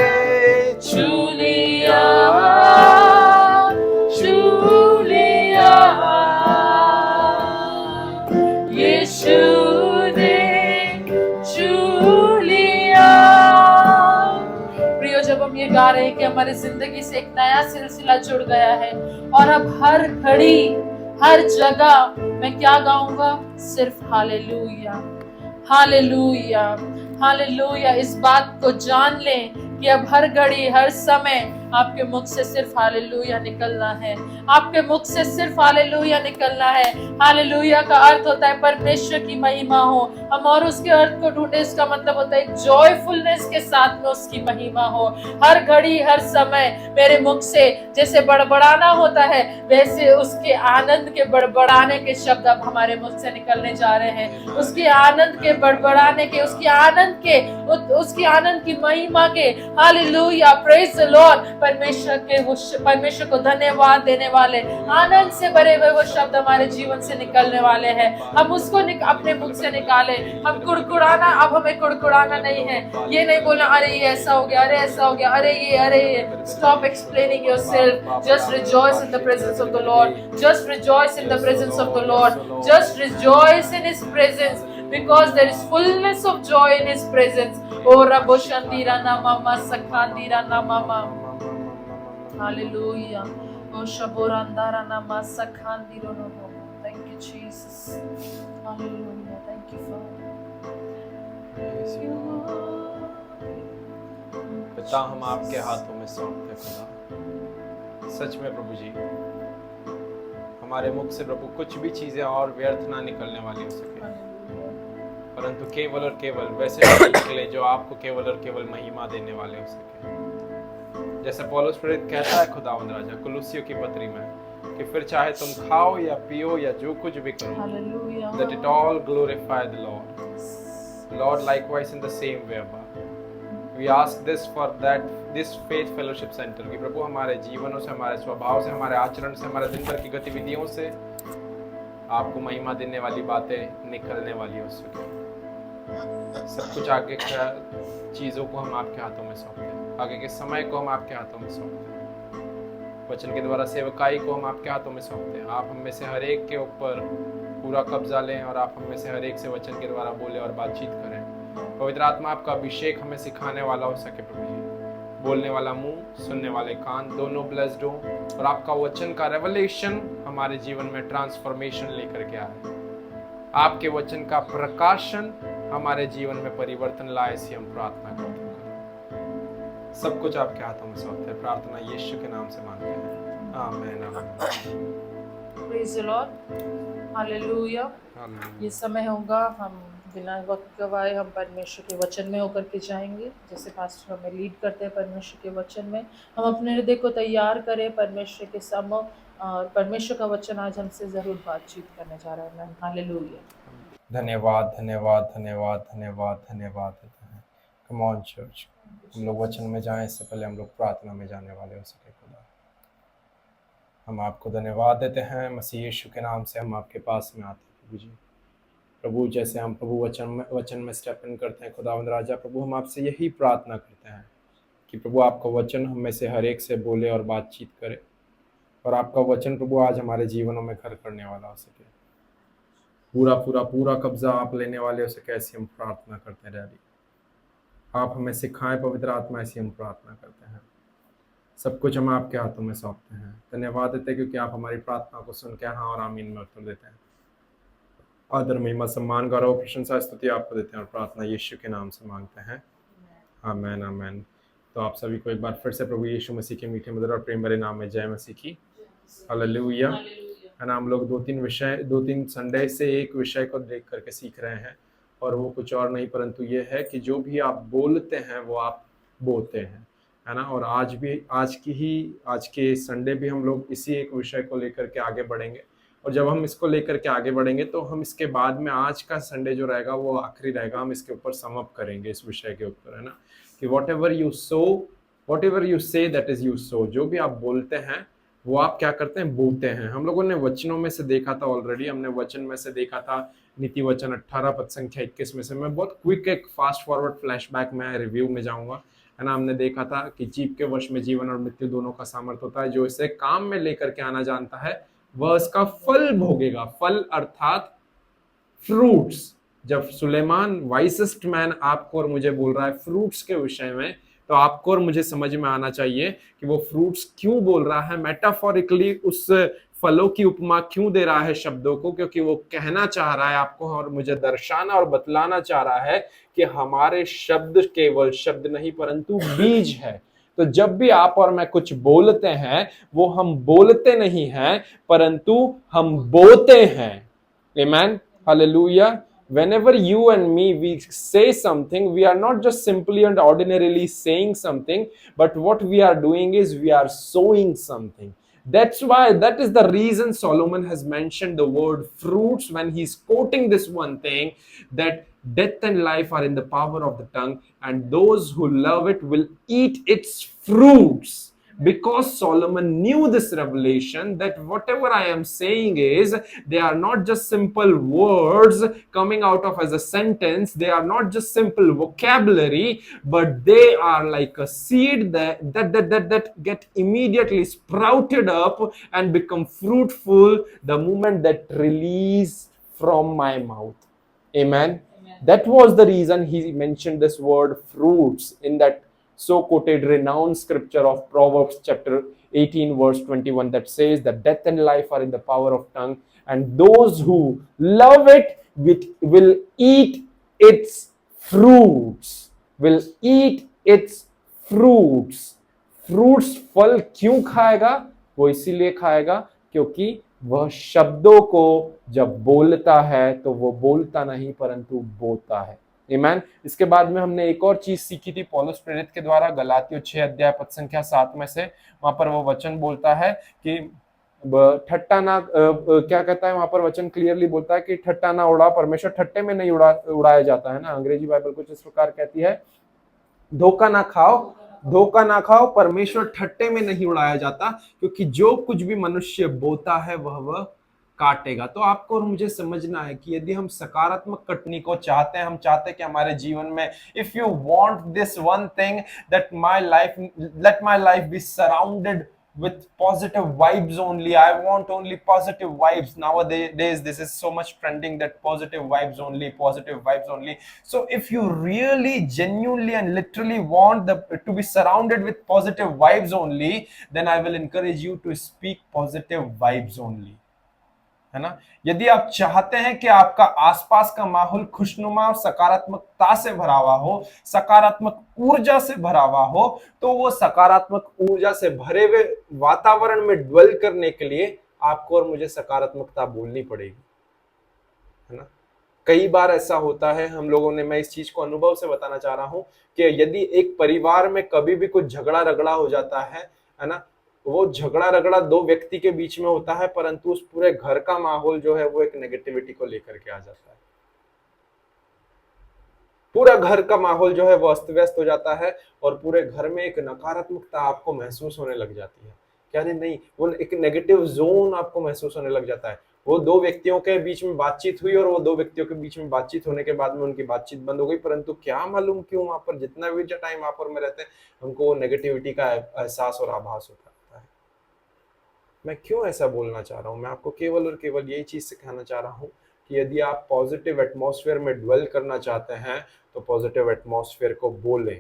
चुलिया चुलिया यीशु ने चुलिया। प्रियो, जब हम ये गा रहे हैं कि हमारी जिंदगी से एक नया सिलसिला जुड़ गया है और अब हर घड़ी हर जगह मैं क्या गाऊंगा? सिर्फ हालेलुया हालेलुया हालेलुया। इस बात को जान लें कि अब हर घड़ी हर समय आपके मुख से सिर्फ हालेलुया निकलना है, आपके मुख से सिर्फ हालेलुया निकलना है। हालेलुया का अर्थ होता है परमेश्वर की महिमा हो। हम और उसके अर्थ को ढूंढे, इसका मतलब होता है जॉयफुलनेस के साथ में उसकी महिमा हो। हर घड़ी हर समय मेरे मुख से जैसे बड़बड़ाना होता है, वैसे उसके आनंद के बड़बड़ाने के शब्द अब हमारे मुख से निकलने जा रहे हैं। उसके आनंद के बड़बड़ाने के, उसकी आनंद के, उसकी आनंद की महिमा के। Hallelujah, praise the Lord. परमेश्वर को धन्यवाद देने वाले, आनंद से भरे हुए वो शब्द हमारे जीवन से निकलने वाले हैं। हम उसको अपने मुख से निकाले। हम कुड़कुड़ाना, अब हमें कुड़कुड़ाना नहीं है। ये नहीं बोलना अरे ये ऐसा हो गया, अरे ऐसा हो गया, अरे ये। Stop explaining yourself. Just rejoice in the presence of the Lord. Just rejoice in the presence of the Lord. Just rejoice in his presence, because there is fullness of joy in his presence. Oh Rabbo Shandira Namama Sakhandira Namama. Hallelujah. Oh Shaborandara Nama Sakhandiro Namama. Thank you, Jesus. Hallelujah. Thank you, Father. पिता, हम आपके हाथों में सौंपते खुदा। सच में प्रभु जी, हमारे मुख से प्रभु कुछ भी चीजें और व्यर्थ ना निकलने वाली हो सके, परंतु केवल और केवल वैसे शब्द निकले जो आपको केवल और केवल महिमा देने वाले हो सके। जैसे पौलुस प्रेरित कहता है खुदावंद राजा कुलुस्सियों की पत्री में कि फिर चाहे तुम खाओ या पियो या जो कुछ भी करो, that it all glorify the Lord. Lord, likewise in the same way, we ask this for this faith fellowship center कि प्रभु हमारे जीवनों से, हमारे स्वभाव से, हमारे आचरण से, हमारे दिन भर की गतिविधियों से आपको महिमा देने वाली बातें निकलने वाली हो सके। सब कुछ आगे का चीज़ों को हम आपके हाथों में सौंपते हैं, आगे के समय को हम आपके हाथों में सौंपते हैं, वचन के द्वारा सेवकाई को हम आपके हाथों में सौंपते हैं। आप हम में से हर एक के ऊपर पूरा कब्जा लें और आप हम में से हर एक से वचन के द्वारा बोले और बातचीत करें। पवित्र आत्मा आपका अभिषेक हमें सिखाने वाला हो सके प्रभु जी। बोलने वाला मुंह, सुनने वाले कान, दोनों ब्लेस्ड हो और आपका वचन का रेवलेशन हमारे जीवन में ट्रांसफॉर्मेशन लेकर के आए। आपके वचन का प्रकाशन हमारे जीवन में परिवर्तन लाए, ऐसी हम प्रार्थना करते हैं। सब कुछ आपके हाथों में सौंपते हैं। प्रार्थना यीशु के नाम से मांगते हैं, आमीन। Praise the Lord, hallelujah. ये समय होगा, हम बिना वक्त गवाए हम परमेश्वर के वचन में होकर के जाएंगे। जैसे पास्टर हमें लीड करते हैं परमेश्वर के वचन में, हम अपने हृदय को तैयार करें परमेश्वर के सम्मुख, और परमेश्वर का वचन आज हमसे ज़रूर बातचीत करने जा रहा है। हालेलुया। धन्यवाद धन्यवाद धन्यवाद धन्यवाद धन्यवाद देते हैं। कम ऑन चर्च, हम लोग वचन में जाएं, इससे पहले हम लोग प्रार्थना में जाने वाले हो सके खुदा। हम आपको धन्यवाद देते हैं, मसीह यीशु के नाम से हम आपके पास में आते हैं प्रभु जी। प्रभु जैसे हम प्रभु वचन में स्टेप इन करते हैं खुदावंद राजा, प्रभु हम आपसे यही प्रार्थना करते हैं कि प्रभु आपका वचन हम में से हर एक से बोले और बातचीत करे, और आपका वचन प्रभु आज हमारे जीवनों में घर करने वाला हो सके, पूरा पूरा पूरा कब्जा आप लेने वाले हो सके, ऐसी हम प्रार्थना करते हैं डैडी। आप हमें सिखाएं पवित्र आत्मा, ऐसी हम प्रार्थना करते हैं। सब कुछ हम आपके हाथों में सौंपते हैं। धन्यवाद देते हैं क्योंकि आप हमारी प्रार्थना को सुन के हाँ और आमीन में उत्तर देते हैं। आदर महिमा सम्मान गौरव प्रशंसा स्तुति आपको देते हैं और प्रार्थना यीशु के नाम से मांगते हैं, आमेन आमेन। तो आप सभी को एक बार फिर से प्रभु यीशु मसीह के मीठे मधुर और प्रेम भरे नाम में जय मसीह की, हालेलुया। है ना, हम लोग दो तीन संडे से एक विषय को देख करके सीख रहे हैं, और वो कुछ और नहीं परंतु ये है कि जो भी आप बोलते हैं वो आप बोते हैं, है ना। और आज के संडे भी हम लोग इसी एक विषय को लेकर के आगे बढ़ेंगे, और जब हम इसको लेकर के आगे बढ़ेंगे तो हम इसके बाद में आज का संडे जो रहेगा वो आखिरी रहेगा, हम इसके ऊपर सम अप करेंगे इस विषय के ऊपर, है ना, कि what ever you say that is you so. जो भी आप बोलते हैं वो आप क्या करते हैं, बोते हैं। हम लोगों ने वचनों में से देखा था ऑलरेडी, हमने वचन में से देखा था नीति वचन 18 पद संख्या 21 में से। मैं बहुत क्विक एक फास्ट फॉरवर्ड फ्लैशबैक में रिव्यू में जाऊंगा, है ना। हमने देखा था कि जीव के वश में जीवन और मृत्यु दोनों का सामर्थ होता है, जो इसे काम में लेकर के आना जानता है वह इसका फल भोगेगा। फल अर्थात फ्रूट्स। जब सुलेमान वाइसेस्ट मैन आपको और मुझे बोल रहा है फ्रूट्स के विषय में, तो आपको और मुझे समझ में आना चाहिए कि वो फ्रूट्स क्यों बोल रहा है, मेटाफोरिकली उस फलों की उपमा क्यों दे रहा है शब्दों को, क्योंकि वो कहना चाह रहा है आपको और मुझे दर्शाना और बतलाना चाह रहा है कि हमारे शब्द केवल शब्द नहीं परंतु बीज है। तो जब भी आप और मैं कुछ बोलते हैं वो हम बोलते नहीं हैं परंतु हम बोते हैं। आमेन, hallelujah. Whenever you and me we say something, we are not just simply and ordinarily saying something, but what we are doing is we are sowing something. That is the reason Solomon has mentioned the word fruits when he's quoting this one thing, that death and life are in the power of the tongue, and those who love it will eat its fruits. Because Solomon knew this revelation that whatever I am saying is, they are not just simple words coming out of as a sentence, they are not just simple vocabulary, but they are like a seed that get immediately sprouted up and become fruitful the moment that release from my mouth. Amen. That was the reason he mentioned this word fruits in that so quoted renowned scripture of Proverbs chapter 18 verse 21 that says that death and life are in the power of tongue, and those who love it will eat its fruits. Will eat its fruits. Fruits फल क्यों खाएगा? वो इसीलिए खाएगा क्योंकि वह शब्दों को जब बोलता है तो वो बोलता नहीं परंतु बोता है। आमीन। इसके बाद में हमने एक और चीज सीखी थी पौलुस प्रेरित के द्वारा, गलातियों 6 अध्याय पद संख्या 7 में से। वहां पर वो वचन बोलता है कि ठट्टा ना क्या कहता है वहां पर वचन क्लियरली बोलता है कि ठट्टा ना उड़ा, परमेश्वर ठट्टे में नहीं उड़ाया जाता है ना। अंग्रेजी बाइबल कुछ इस प्रकार कहती है, धोखा ना खाओ, परमेश्वर ठट्टे में नहीं उड़ाया जाता, क्योंकि जो कुछ भी मनुष्य बोता है वह काटेगा। तो आपको और मुझे समझना है कि यदि हम सकारात्मक कटनी को चाहते हैं, हम चाहते हैं कि हमारे जीवन में, if you want this one thing that let my life be surrounded with positive vibes only, I want only positive vibes. Nowadays this is so much trending that positive vibes only. So if you really genuinely and literally want to be surrounded with positive vibes only, then I will encourage you to speak positive vibes only, है ना। यदि आप चाहते हैं कि आपका आसपास का माहौल खुशनुमा और सकारात्मकता से भरा हुआ हो, सकारात्मक ऊर्जा से भरा हुआ हो, तो वो सकारात्मक ऊर्जा से भरे हुए वातावरण में ड्वेल करने के लिए आपको और मुझे सकारात्मकता बोलनी पड़ेगी, है ना। कई बार ऐसा होता है हम लोगों ने, मैं इस चीज को अनुभव से बताना चाह रहा हूं कि यदि एक परिवार में कभी भी कुछ झगड़ा रगड़ा हो जाता है ना, वो झगड़ा रगड़ा दो व्यक्ति के बीच में होता है परंतु उस पूरे घर का माहौल जो है वो एक नेगेटिविटी को लेकर के आ जाता है। पूरा घर का माहौल जो है वो अस्त व्यस्त हो जाता है और पूरे घर में एक नकारात्मकता आपको महसूस होने लग जाती है। कि अरे नहीं, वो एक नेगेटिव जोन आपको महसूस होने लग जाता है। वो दो व्यक्तियों के बीच में बातचीत हुई और वो दो व्यक्तियों के बीच में बातचीत होने के बाद में उनकी बातचीत बंद हो गई, परंतु क्या मालूम क्यों वहां पर जितना भी टाइम वहां पर में रहते हैं हमको नेगेटिविटी का एहसास और आभास होता है। मैं क्यों ऐसा बोलना चाह रहा हूँ? मैं आपको केवल और केवल यही चीज सिखाना चाह रहा हूँ कि यदि आप पॉजिटिव एटमॉस्फेयर में ड्वेल करना चाहते हैं तो पॉजिटिव एटमॉस्फेयर को बोलें।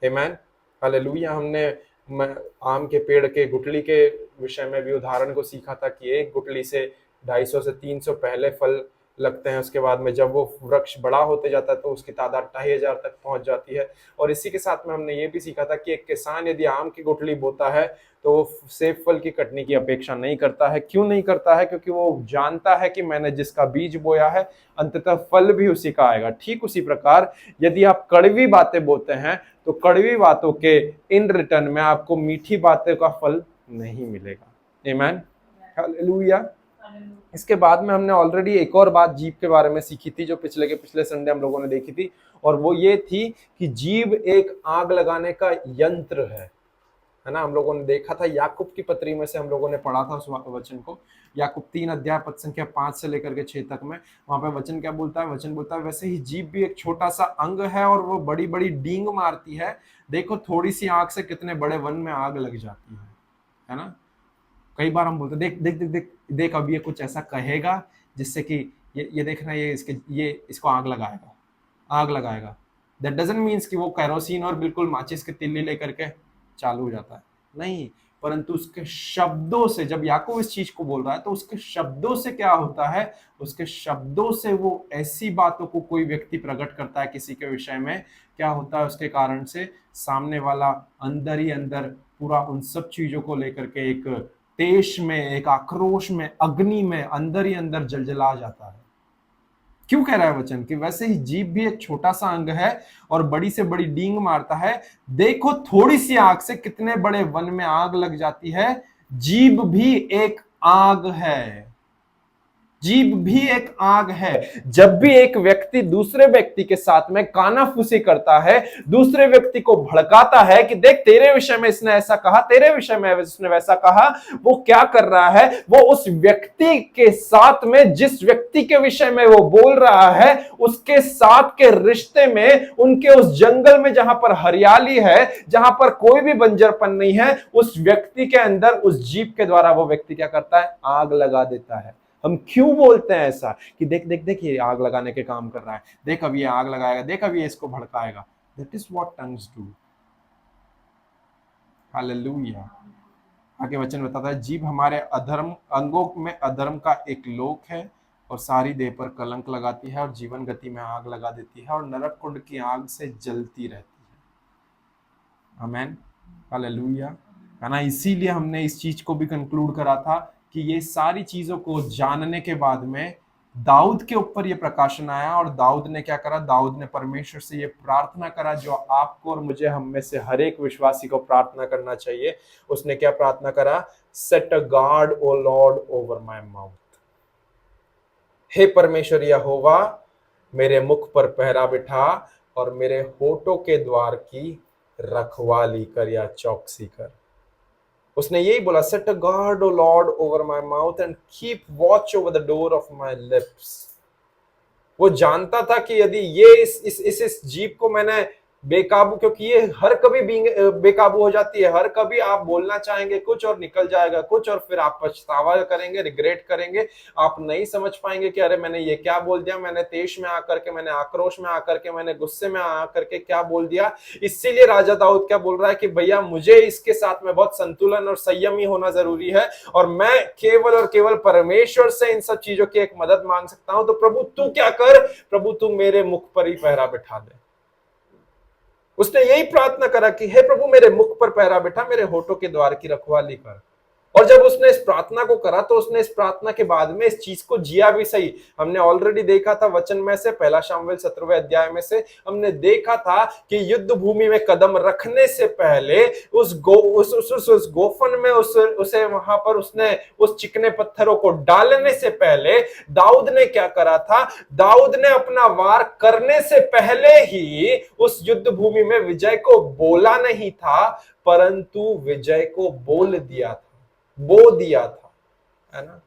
आमीन, हालेलुया। हमने आम के पेड़ के गुठली के विषय में भी उदाहरण को सीखा था कि एक गुठली से 250 से 300 पहले फल लगते हैं, उसके बाद में जब वो वृक्ष बड़ा होते जाता है तो उसकी तादाद 2500 तक पहुंच जाती है। और इसी के साथ में हमने ये भी सीखा था कि एक किसान यदि आम की गुठली बोता है तो वो सेब फल की कटने की अपेक्षा नहीं करता है। क्यों नहीं करता है? क्योंकि वो जानता है कि मैंने जिसका बीज बोया है अंततः फल भी उसी का आएगा। ठीक उसी प्रकार यदि आप कड़वी बातें बोते हैं तो कड़वी बातों के इन रिटर्न में आपको मीठी बातों का फल नहीं मिलेगा। आमीन, हालेलुया। इसके बाद में हमने ऑलरेडी एक और बात जीभ के बारे में सीखी थी जो पिछले संडे हम लोगों ने देखी थी, और वो ये थी कि जीभ एक आग लगाने का यंत्र है ना। हम लोगों ने देखा था याकूब की पत्री में से हम लोगों ने पढ़ा था उस वचन को, याकूब 3 अध्याय पद संख्या 5 से लेकर के 6 तक में। वहां पे वचन क्या बोलता है? वचन बोलता है वैसे ही जीभ भी एक छोटा सा अंग है और वो बड़ी बड़ी डींग मारती है। देखो थोड़ी सी आग से कितने बड़े वन में आग लग जाती है ना। कई बार हम बोलते देख देख देख देख देख अब ये कुछ ऐसा कहेगा जिससे कि ये देखना ये इसको आग लगाएगा। दैट डजंट मीन्स कि वो कैरोसिन और बिल्कुल माचिस की तिल्ली लेकर के चालू हो जाता है, नहीं, परंतु उसके शब्दों से, जब याकूब इस चीज को बोल रहा है तो उसके शब्दों से क्या होता है? उसके शब्दों से वो ऐसी बातों को कोई व्यक्ति प्रकट करता है किसी के विषय में, क्या होता है उसके कारण से सामने वाला अंदर ही अंदर पूरा उन सब चीजों को लेकर के एक तेज में, एक आक्रोश में, अग्नि में अंदर ही अंदर जलजला जाता है। क्यों कह रहा है वचन कि वैसे ही जीभ भी एक छोटा सा अंग है और बड़ी से बड़ी डींग मारता है। देखो थोड़ी सी आग से कितने बड़े वन में आग लग जाती है। जीभ भी एक आग है, जीभ भी एक आग है। जब भी एक व्यक्ति दूसरे व्यक्ति के साथ में कानाफूसी करता है, दूसरे व्यक्ति को भड़काता है कि देख तेरे विषय में इसने ऐसा कहा, तेरे विषय में इसने वैसा कहा, वो क्या कर रहा है? वो उस व्यक्ति के साथ में, जिस व्यक्ति के विषय में वो बोल रहा है, उसके साथ के रिश्ते में, उनके उस जंगल में जहां पर हरियाली है, जहां पर कोई भी बंजरपन नहीं है, उस व्यक्ति के अंदर उस जीभ के द्वारा वो व्यक्ति क्या करता है? आग लगा देता है। हम क्यों बोलते हैं ऐसा कि देख देख देख ये आग लगाने के काम कर रहा है, देख अब ये आग लगाएगा, देख अब ये इसको भड़काएगा। That is what tongues do. हालेलुया। आगे वचन बताता है जीभ हमारे अधर्म अंगों में अधर्म का एक लोक है और सारी देह पर कलंक लगाती है और जीवन गति में आग लगा देती है और नरक कुंड की आग से जलती रहती है। आमीन, हालेलुया, है ना। इसीलिए हमने इस चीज को भी कंक्लूड करा था कि ये सारी चीजों को जानने के बाद में दाऊद के ऊपर ये प्रकाशन आया और दाऊद ने क्या करा? दाऊद ने परमेश्वर से ये प्रार्थना करा जो आपको और मुझे, हम में से हर एक विश्वासी को प्रार्थना करना चाहिए। उसने क्या प्रार्थना करा? Set a guard O Lord over my mouth. हे परमेश्वर यहोवा, मेरे मुख पर पहरा बिठा और मेरे होठों के द्वार की रखवाली कर या चौकसी कर। उसने यही बोला, set a guard O Lord over my mouth and keep watch over the door of my lips. वो जानता था कि यदि ये इस जीभ को मैंने बेकाबू, क्योंकि ये हर कभी बेकाबू हो जाती है, हर कभी आप बोलना चाहेंगे कुछ और निकल जाएगा कुछ और फिर आप पछतावा करेंगे, रिग्रेट करेंगे। आप नहीं समझ पाएंगे कि अरे मैंने ये क्या बोल दिया, मैंने तेज में आकर के, मैंने आक्रोश में आकर के, मैंने गुस्से में आकर के क्या बोल दिया। इसीलिए राजा दाऊद क्या बोल रहा है कि भैया मुझे इसके साथ में बहुत संतुलन और संयमी होना जरूरी है और मैं केवल और केवल परमेश्वर से इन सब चीजों की एक मदद मांग सकता हूं। तो प्रभु तू क्या कर? प्रभु तू मेरे मुख पर ही पहरा बिठा दे। उसने यही प्रार्थना करा कि हे प्रभु मेरे मुख पर पहरा बिठा, मेरे होठों के द्वार की रखवाली कर। और जब उसने इस प्रार्थना को करा तो उसने इस प्रार्थना के बाद में इस चीज को जिया भी सही। हमने ऑलरेडी देखा था वचन में से, पहला शमूएल 17वें अध्याय में से हमने देखा था कि युद्ध भूमि में कदम रखने से पहले उस गोफन में उसे वहां पर उसने उस चिकने पत्थरों को डालने से पहले दाऊद ने क्या करा था? दाऊद ने अपना वार करने से पहले ही उस युद्ध भूमि में विजय को बोला नहीं था, परंतु विजय को बोल दिया था। बो दिया था, है ना।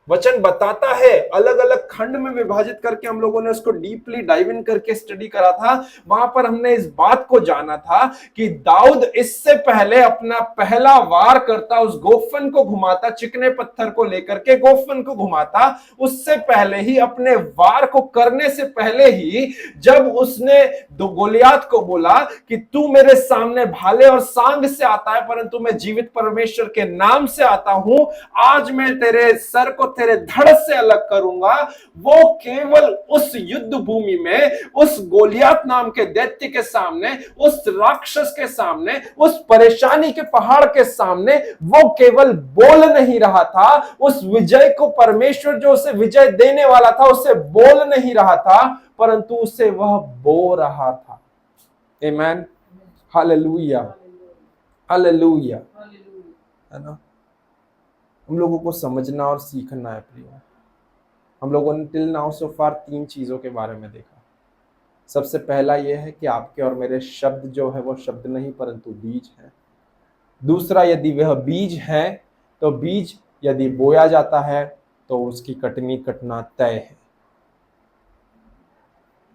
वचन बताता है, अलग अलग खंड में विभाजित करके हम लोगों ने उसको डीपली डाइव इन करके स्टडी करा था। वहां पर हमने इस बात को जाना था कि दाऊद इससे पहले अपना पहला वार करता, उस गोफन को घुमाता, चिकने पत्थर को लेकर के गोफन को घुमाता। उससे पहले ही, अपने वार को करने से पहले ही, जब उसने गोलियात को बोला कि तू मेरे सामने भाले और सांग से आता है, परंतु मैं जीवित परमेश्वर के नाम से आता हूं, आज मैं तेरे सर को तेरे धड़ से अलग करूंगा, वो केवल उस युद्ध भूमि में, उस गोलियात नाम के दैत्य के सामने, उस राक्षस के सामने, उस परेशानी के पहाड़ के सामने, वो केवल बोल नहीं रहा था, उस विजय को परमेश्वर जो उसे विजय देने वाला था उसे बोल नहीं रहा था, परंतु उसे वह बो रहा था। आमेन, हालेलुया, हालेलुया, है ना। हम लोगों को समझना और सीखना है प्रिय। हम लोगों ने टिल नाउ सो फार 3 चीजों के बारे में देखा। सबसे पहला यह है कि आपके और मेरे शब्द जो है वो शब्द नहीं परंतु बीज है। दूसरा, यदि वह बीज है तो बीज यदि बोया जाता है तो उसकी कटनी कटना तय है।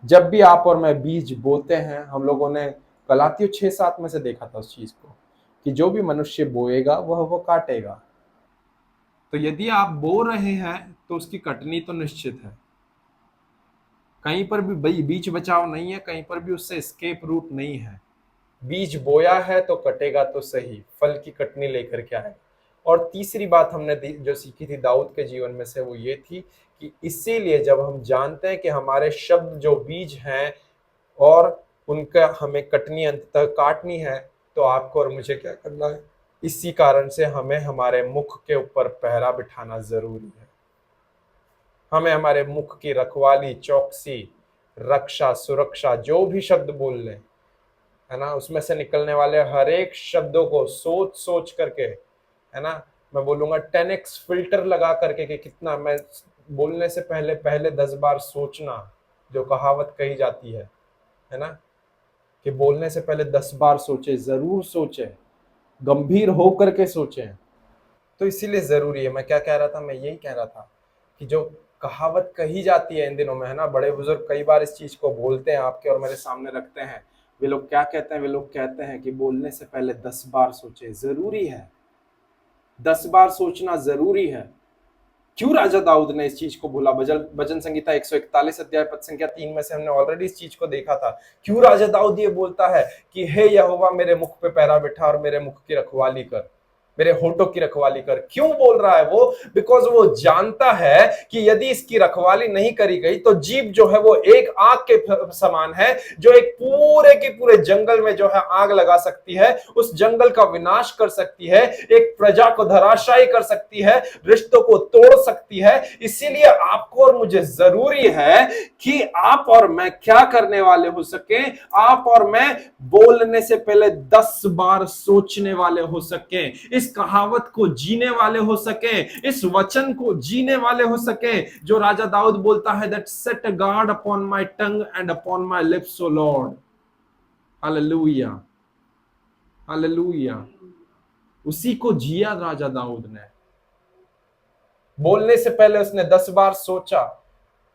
जब भी आप और मैं बीज बोते हैं, हम लोगों ने गलातियों 6-7 में से देखा था उस चीज को कि जो भी मनुष्य बोएगा वह वो काटेगा। तो यदि आप बो रहे हैं तो उसकी कटनी तो निश्चित है। कहीं पर भी बीच बचाव नहीं है, कहीं पर भी उससे एस्केप रूट नहीं है। बीज बोया है तो कटेगा तो सही, फल की कटनी लेकर के आएगा। और तीसरी बात हमने जो सीखी थी दाऊद के जीवन में से, वो ये थी कि इसीलिए जब हम जानते हैं कि हमारे शब्द जो बीज हैं और उनका हमें कटनी अंततः काटनी है, तो आपको और मुझे क्या करना है? इसी कारण से हमें हमारे मुख के ऊपर पहरा बिठाना जरूरी है। हमें हमारे मुख की रखवाली, चौकसी, रक्षा, सुरक्षा, जो भी शब्द बोल लें, है ना, उसमें से निकलने वाले हर एक शब्दों को सोच सोच करके, है ना, मैं बोलूंगा 10x फिल्टर लगा करके कि कितना मैं बोलने से पहले पहले 10 बार सोचना, जो कहावत कही जाती है ना, कि बोलने से पहले 10 बार सोचे, जरूर सोचे, गंभीर होकर के सोचे। तो इसीलिए जरूरी है। मैं क्या कह रहा था? मैं यही कह रहा था कि जो कहावत कही जाती है इन दिनों में, है ना, बड़े बुजुर्ग कई बार इस चीज को बोलते हैं, आपके और मेरे सामने रखते हैं। वे लोग क्या कहते हैं? वे लोग कहते हैं कि बोलने से पहले 10 बार सोचे। जरूरी है, 10 बार सोचना जरूरी है। क्यों राजा दाऊद ने इस चीज को बोला? भजन संगीता 141 अध्याय पद संख्या 3 में से हमने ऑलरेडी इस चीज को देखा था। क्यों राजा दाऊद ये बोलता है कि हे यहोवा, मेरे मुख पे पहरा बिठा और मेरे मुख की रखवाली कर, मेरे होठों की रखवाली कर। क्यों बोल रहा है वो? बिकॉज वो जानता है कि यदि इसकी रखवाली नहीं करी गई तो जीभ जो है वो एक आग के समान है, जो एक पूरे के पूरे जंगल में जो है आग लगा सकती है, उस जंगल का विनाश कर सकती है, एक प्रजा को धराशायी कर सकती है, रिश्तों को तोड़ सकती है। इसीलिए आपको और मुझे जरूरी है कि आप और मैं क्या करने वाले हो सके? आप और मैं बोलने से पहले 10 बार सोचने वाले हो सके, इस कहावत को जीने वाले हो सके, इस वचन को जीने वाले हो सके, जो राजा दाऊद बोलता है, that set a guard upon my tongue and upon my lips, O Lord. Hallelujah, hallelujah. उसी को जिया राजा दाऊद ने। बोलने से पहले उसने 10 बार सोचा।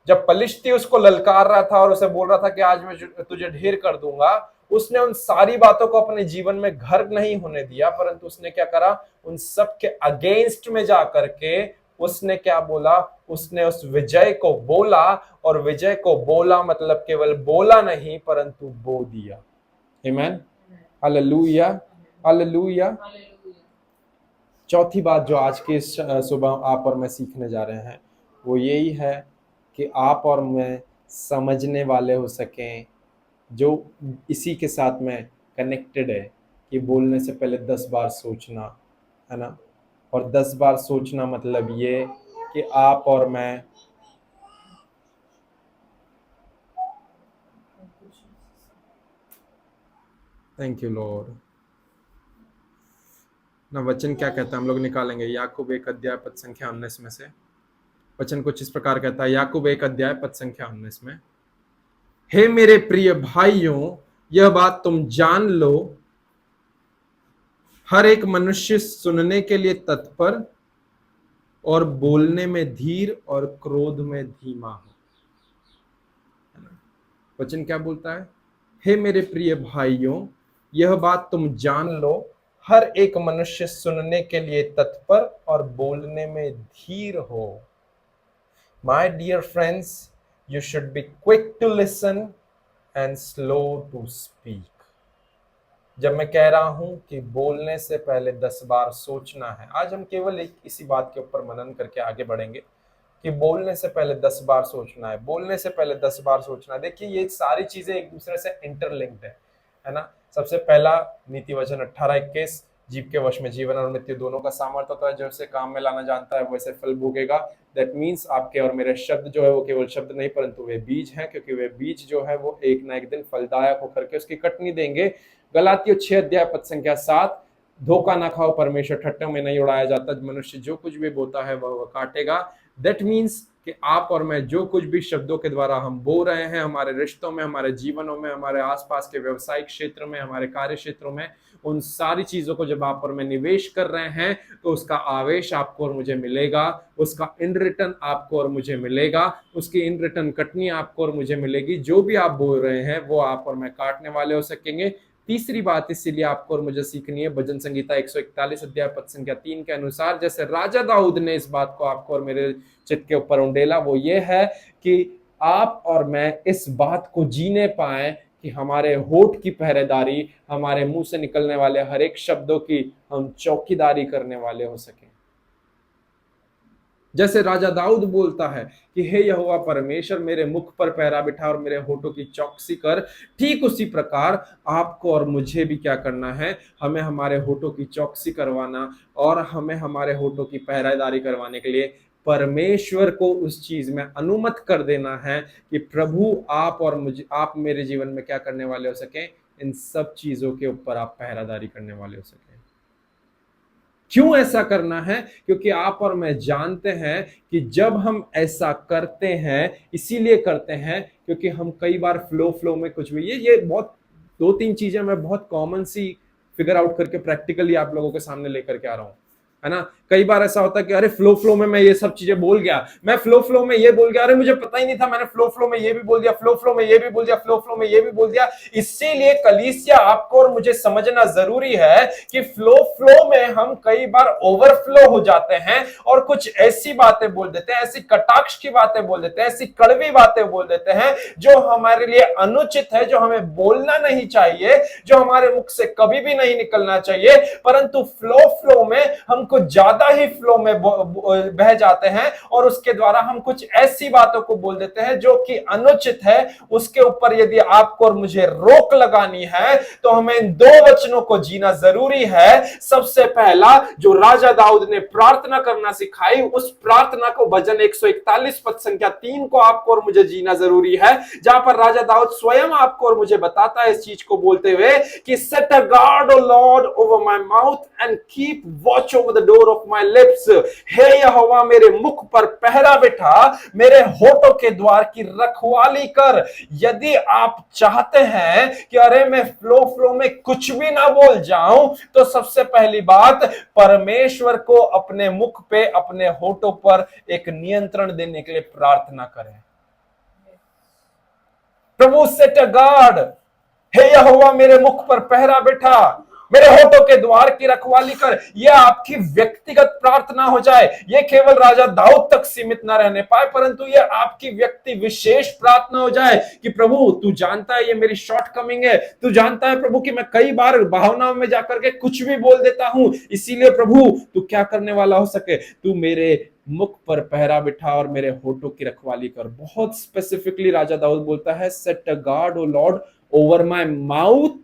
जब पलिश्ती उसको ललकार रहा था और उसे बोल रहा था कि आज मैं तुझे ढेर कर दूंगा, उसने उन सारी बातों को अपने जीवन में घर नहीं होने दिया, परंतु उसने क्या करा? उन सब के अगेंस्ट में जा करके उसने क्या बोला? उसने उस विजय को बोला, और विजय को बोला मतलब केवल बोला नहीं परंतु बो दिया। आमीन, हालेलुया, हालेलुया। चौथी बात जो आज के सुबह आप और मैं सीखने जा रहे हैं वो यही है कि आप और मैं समझने वाले हो सकें, जो इसी के साथ में कनेक्टेड है कि बोलने से पहले 10 बार सोचना, है ना। और 10 बार सोचना मतलब ये कि आप और मैं थैंक यू लॉर्ड ना। वचन क्या कहता है? हम लोग निकालेंगे याकूब 1 अध्याय पद संख्या 19 में से। वचन कुछ इस प्रकार कहता है, याकूब 1 अध्याय पद संख्या 19 में, हे मेरे प्रिय भाइयों, यह बात तुम जान लो हर एक मनुष्य सुनने के लिए तत्पर और बोलने में धीर और क्रोध में धीमा हो। वचन क्या बोलता है? हे मेरे प्रिय भाइयों, यह बात तुम जान लो, हर एक मनुष्य सुनने के लिए तत्पर और बोलने में धीर हो। My dear friends, you should be quick to listen and slow to speak. जब मैं कह रहा हूं कि बोलने से पहले 10 बार सोचना है, आज हम केवल इसी बात के ऊपर मनन करके आगे बढ़ेंगे कि बोलने से पहले 10 बार सोचना है, बोलने से पहले 10 बार सोचना है। देखिए, ये सारी चीजें एक दूसरे से इंटरलिंक्ड है ना। सबसे पहला नीति वचन 18:21, जीव के वश में जीवन और मृत्यु दोनों का सामर्थ्य होता है, जैसे काम में लाना जानता है वैसे फल भोगेगा। दैट मीन्स आपके और मेरे शब्द जो है वो केवल शब्द नहीं, परंतु वे बीज हैं, क्योंकि वे बीज जो है वो एक ना एक दिन फलदायक होकर के उसकी कटनी देंगे। गलातियों 6:7, धोखा ना खाओ, परमेश्वर ठट्ठों में नहीं उड़ाया जाता, मनुष्य जो कुछ भी बोता है वह काटेगा। दैट मीन्स कि आप और मैं जो कुछ भी शब्दों के द्वारा हम बोल रहे हैं, हमारे रिश्तों में, हमारे जीवनों में, हमारे आसपास के व्यवसायिक क्षेत्र में, हमारे कार्य क्षेत्रों में, उन सारी चीजों को जब आप और मैं निवेश कर रहे हैं तो उसका आवेश आपको और मुझे मिलेगा, उसका इन रिटर्न आपको और मुझे मिलेगा, उसकी इन रिटर्न कटनी आपको और मुझे मिलेगी। जो भी आप बोल रहे हैं वो आप और मैं काटने वाले हो सकेंगे। तीसरी बात इसीलिए आपको और मुझे सीखनी है, भजन संगीता 141 अध्याय पद संख्या 3 के अनुसार, जैसे राजा दाऊद ने इस बात को आपको और मेरे चित्त के ऊपर उंडेला, वो ये है कि आप और मैं इस बात को जीने पाए कि हमारे होठ की पहरेदारी, हमारे मुंह से निकलने वाले हर एक शब्दों की हम चौकीदारी करने वाले हो सके। जैसे राजा दाऊद बोलता है कि हे यहोवा परमेश्वर, मेरे मुख पर पहरा बिठा और मेरे होठों की चौकसी कर, ठीक उसी प्रकार आपको और मुझे भी क्या करना है, हमें हमारे होठों की चौकसी करवाना और हमें हमारे होठों की पहरेदारी करवाने के लिए परमेश्वर को उस चीज में अनुमत कर देना है कि प्रभु आप और मुझे, आप मेरे जीवन में क्या करने वाले हो सके, इन सब चीजों के ऊपर आप पहरादारी करने वाले हो सके। क्यों ऐसा करना है? क्योंकि आप और मैं जानते हैं कि जब हम ऐसा करते हैं, इसीलिए करते हैं क्योंकि हम कई बार फ्लो में कुछ भी, ये बहुत 2-3 चीजें मैं बहुत कॉमन सी फिगर आउट करके प्रैक्टिकली आप लोगों के सामने लेकर के आ रहा हूं, है ना। कई बार ऐसा होता है कि अरे फ्लो में मैं ये सब चीजें बोल गया, मैं फ्लो में ये बोल गया, अरे मुझे पता ही नहीं था, मैंने फ्लो में ये भी बोल दिया, फ्लो में ये भी बोल दिया, फ्लो में ये भी बोल दिया। इसीलिए कलीसिया आपको और मुझे समझना जरूरी है कि फ्लो में हम कई बार ओवरफ्लो हो जाते हैं और कुछ ऐसी बातें बोल देते हैं, ऐसी कटाक्ष की बातें बोल देते हैं, ऐसी कड़वी बातें बोल देते हैं जो हमारे लिए अनुचित है, जो हमें बोलना नहीं चाहिए, जो हमारे मुख से कभी भी नहीं निकलना चाहिए। परंतु फ्लो में हम कुछ ज्यादा ही फ्लो में बह जाते हैं और उसके द्वारा हम कुछ ऐसी बातों को बोल देते हैं जो कि अनुचित है। उसके ऊपर यदि आपको और मुझे रोक लगानी है तो हमें इन 2 वचनों को जीना जरूरी है। सबसे पहला जो राजा दाऊद ने प्रार्थना करना सिखाई, उस प्रार्थना को भजन 141 पद संख्या 3 को आपको और मुझे जीना जरूरी है, जहां पर राजा दाऊद स्वयं आपको और मुझे बताता है इस चीज को बोलते हुए कि set a guard O Lord over my mouth and keep watch over the door of my lips. हे यहोवा, मेरे मुख पर पहरा बिठा, मेरे होठों के द्वार की रखवाली कर। यदि आप चाहते हैं कि अरे मैं फ्लो में कुछ भी ना बोल जाऊं, तो सबसे पहली बात, परमेश्वर को अपने मुख पे, अपने होठों पर एक नियंत्रण देने के लिए प्रार्थना करें। प्रभु सेट अ गार्ड, हे यहोवा मेरे मुख पर पहरा बिठा, मेरे होठों के द्वार की रखवाली कर। यह आपकी व्यक्तिगत प्रार्थना हो जाए, यह केवल राजा दाऊद तक सीमित ना रहने पाए, परंतु यह आपकी व्यक्ति विशेष प्रार्थना हो जाए कि प्रभु तू जानता है ये मेरी शॉर्टकमिंग है, तू जानता है प्रभु कि मैं कई बार भावनाओं में जाकर के कुछ भी बोल देता हूं, इसीलिए प्रभु तू क्या करने वाला हो सके, तू मेरे मुख पर पहरा बिठा और मेरे होठों की रखवाली कर। बहुत स्पेसिफिकली राजा दाऊद बोलता है, set a guard O Lord over my mouth,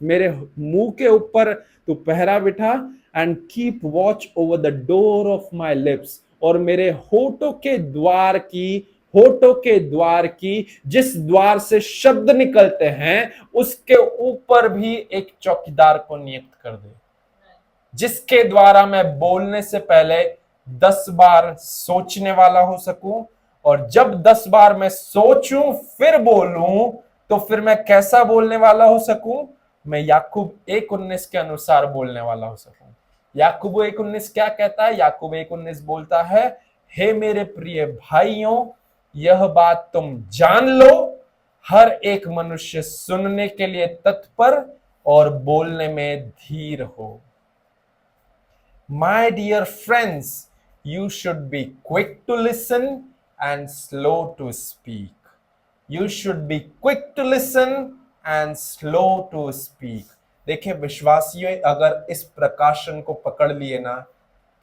मेरे मुंह के ऊपर तू पहरा बिठा, and keep watch over the door of my lips, और मेरे होठों के द्वार की जिस द्वार से शब्द निकलते हैं उसके ऊपर भी एक चौकीदार को नियुक्त कर दे, जिसके द्वारा मैं बोलने से पहले 10 बार सोचने वाला हो सकूं, और जब 10 बार मैं सोचूं फिर बोलूं तो फिर मैं कैसा बोलने वाला हो सकूं, मैं याकूब 1:19 के अनुसार बोलने वाला हो सकूं। याकूब 1:19 क्या कहता है? याकूब 1:19 बोलता है, हे मेरे प्रिय भाइयों, यह बात तुम जान लो, हर एक मनुष्य सुनने के लिए तत्पर और बोलने में धीर हो। My dear friends, you should be quick to listen and slow to speak. You should be quick to listen and slow to speak. देखिए विश्वासियों, अगर इस प्रकाशन को पकड़ लिए ना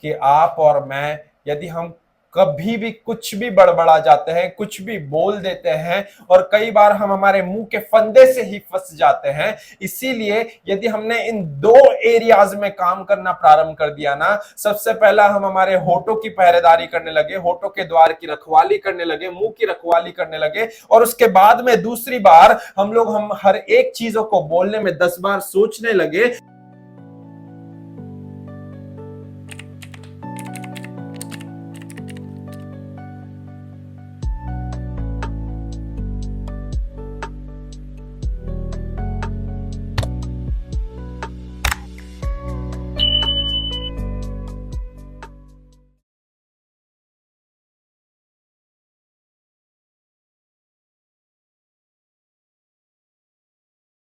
कि आप और मैं, यदि हम कभी भी कुछ भी बड़बड़ा जाते हैं, कुछ भी बोल देते हैं, और कई बार हम हमारे मुंह के फंदे से ही फंस जाते हैं। इसीलिए यदि हमने इन 2 एरियाज में काम करना प्रारंभ कर दिया ना, सबसे पहला हम हमारे होठों की पहरेदारी करने लगे, होठों के द्वार की रखवाली करने लगे, मुंह की रखवाली करने लगे, और उसके बाद में दूसरी बार हम हर एक चीजों को बोलने में 10 बार सोचने लगे,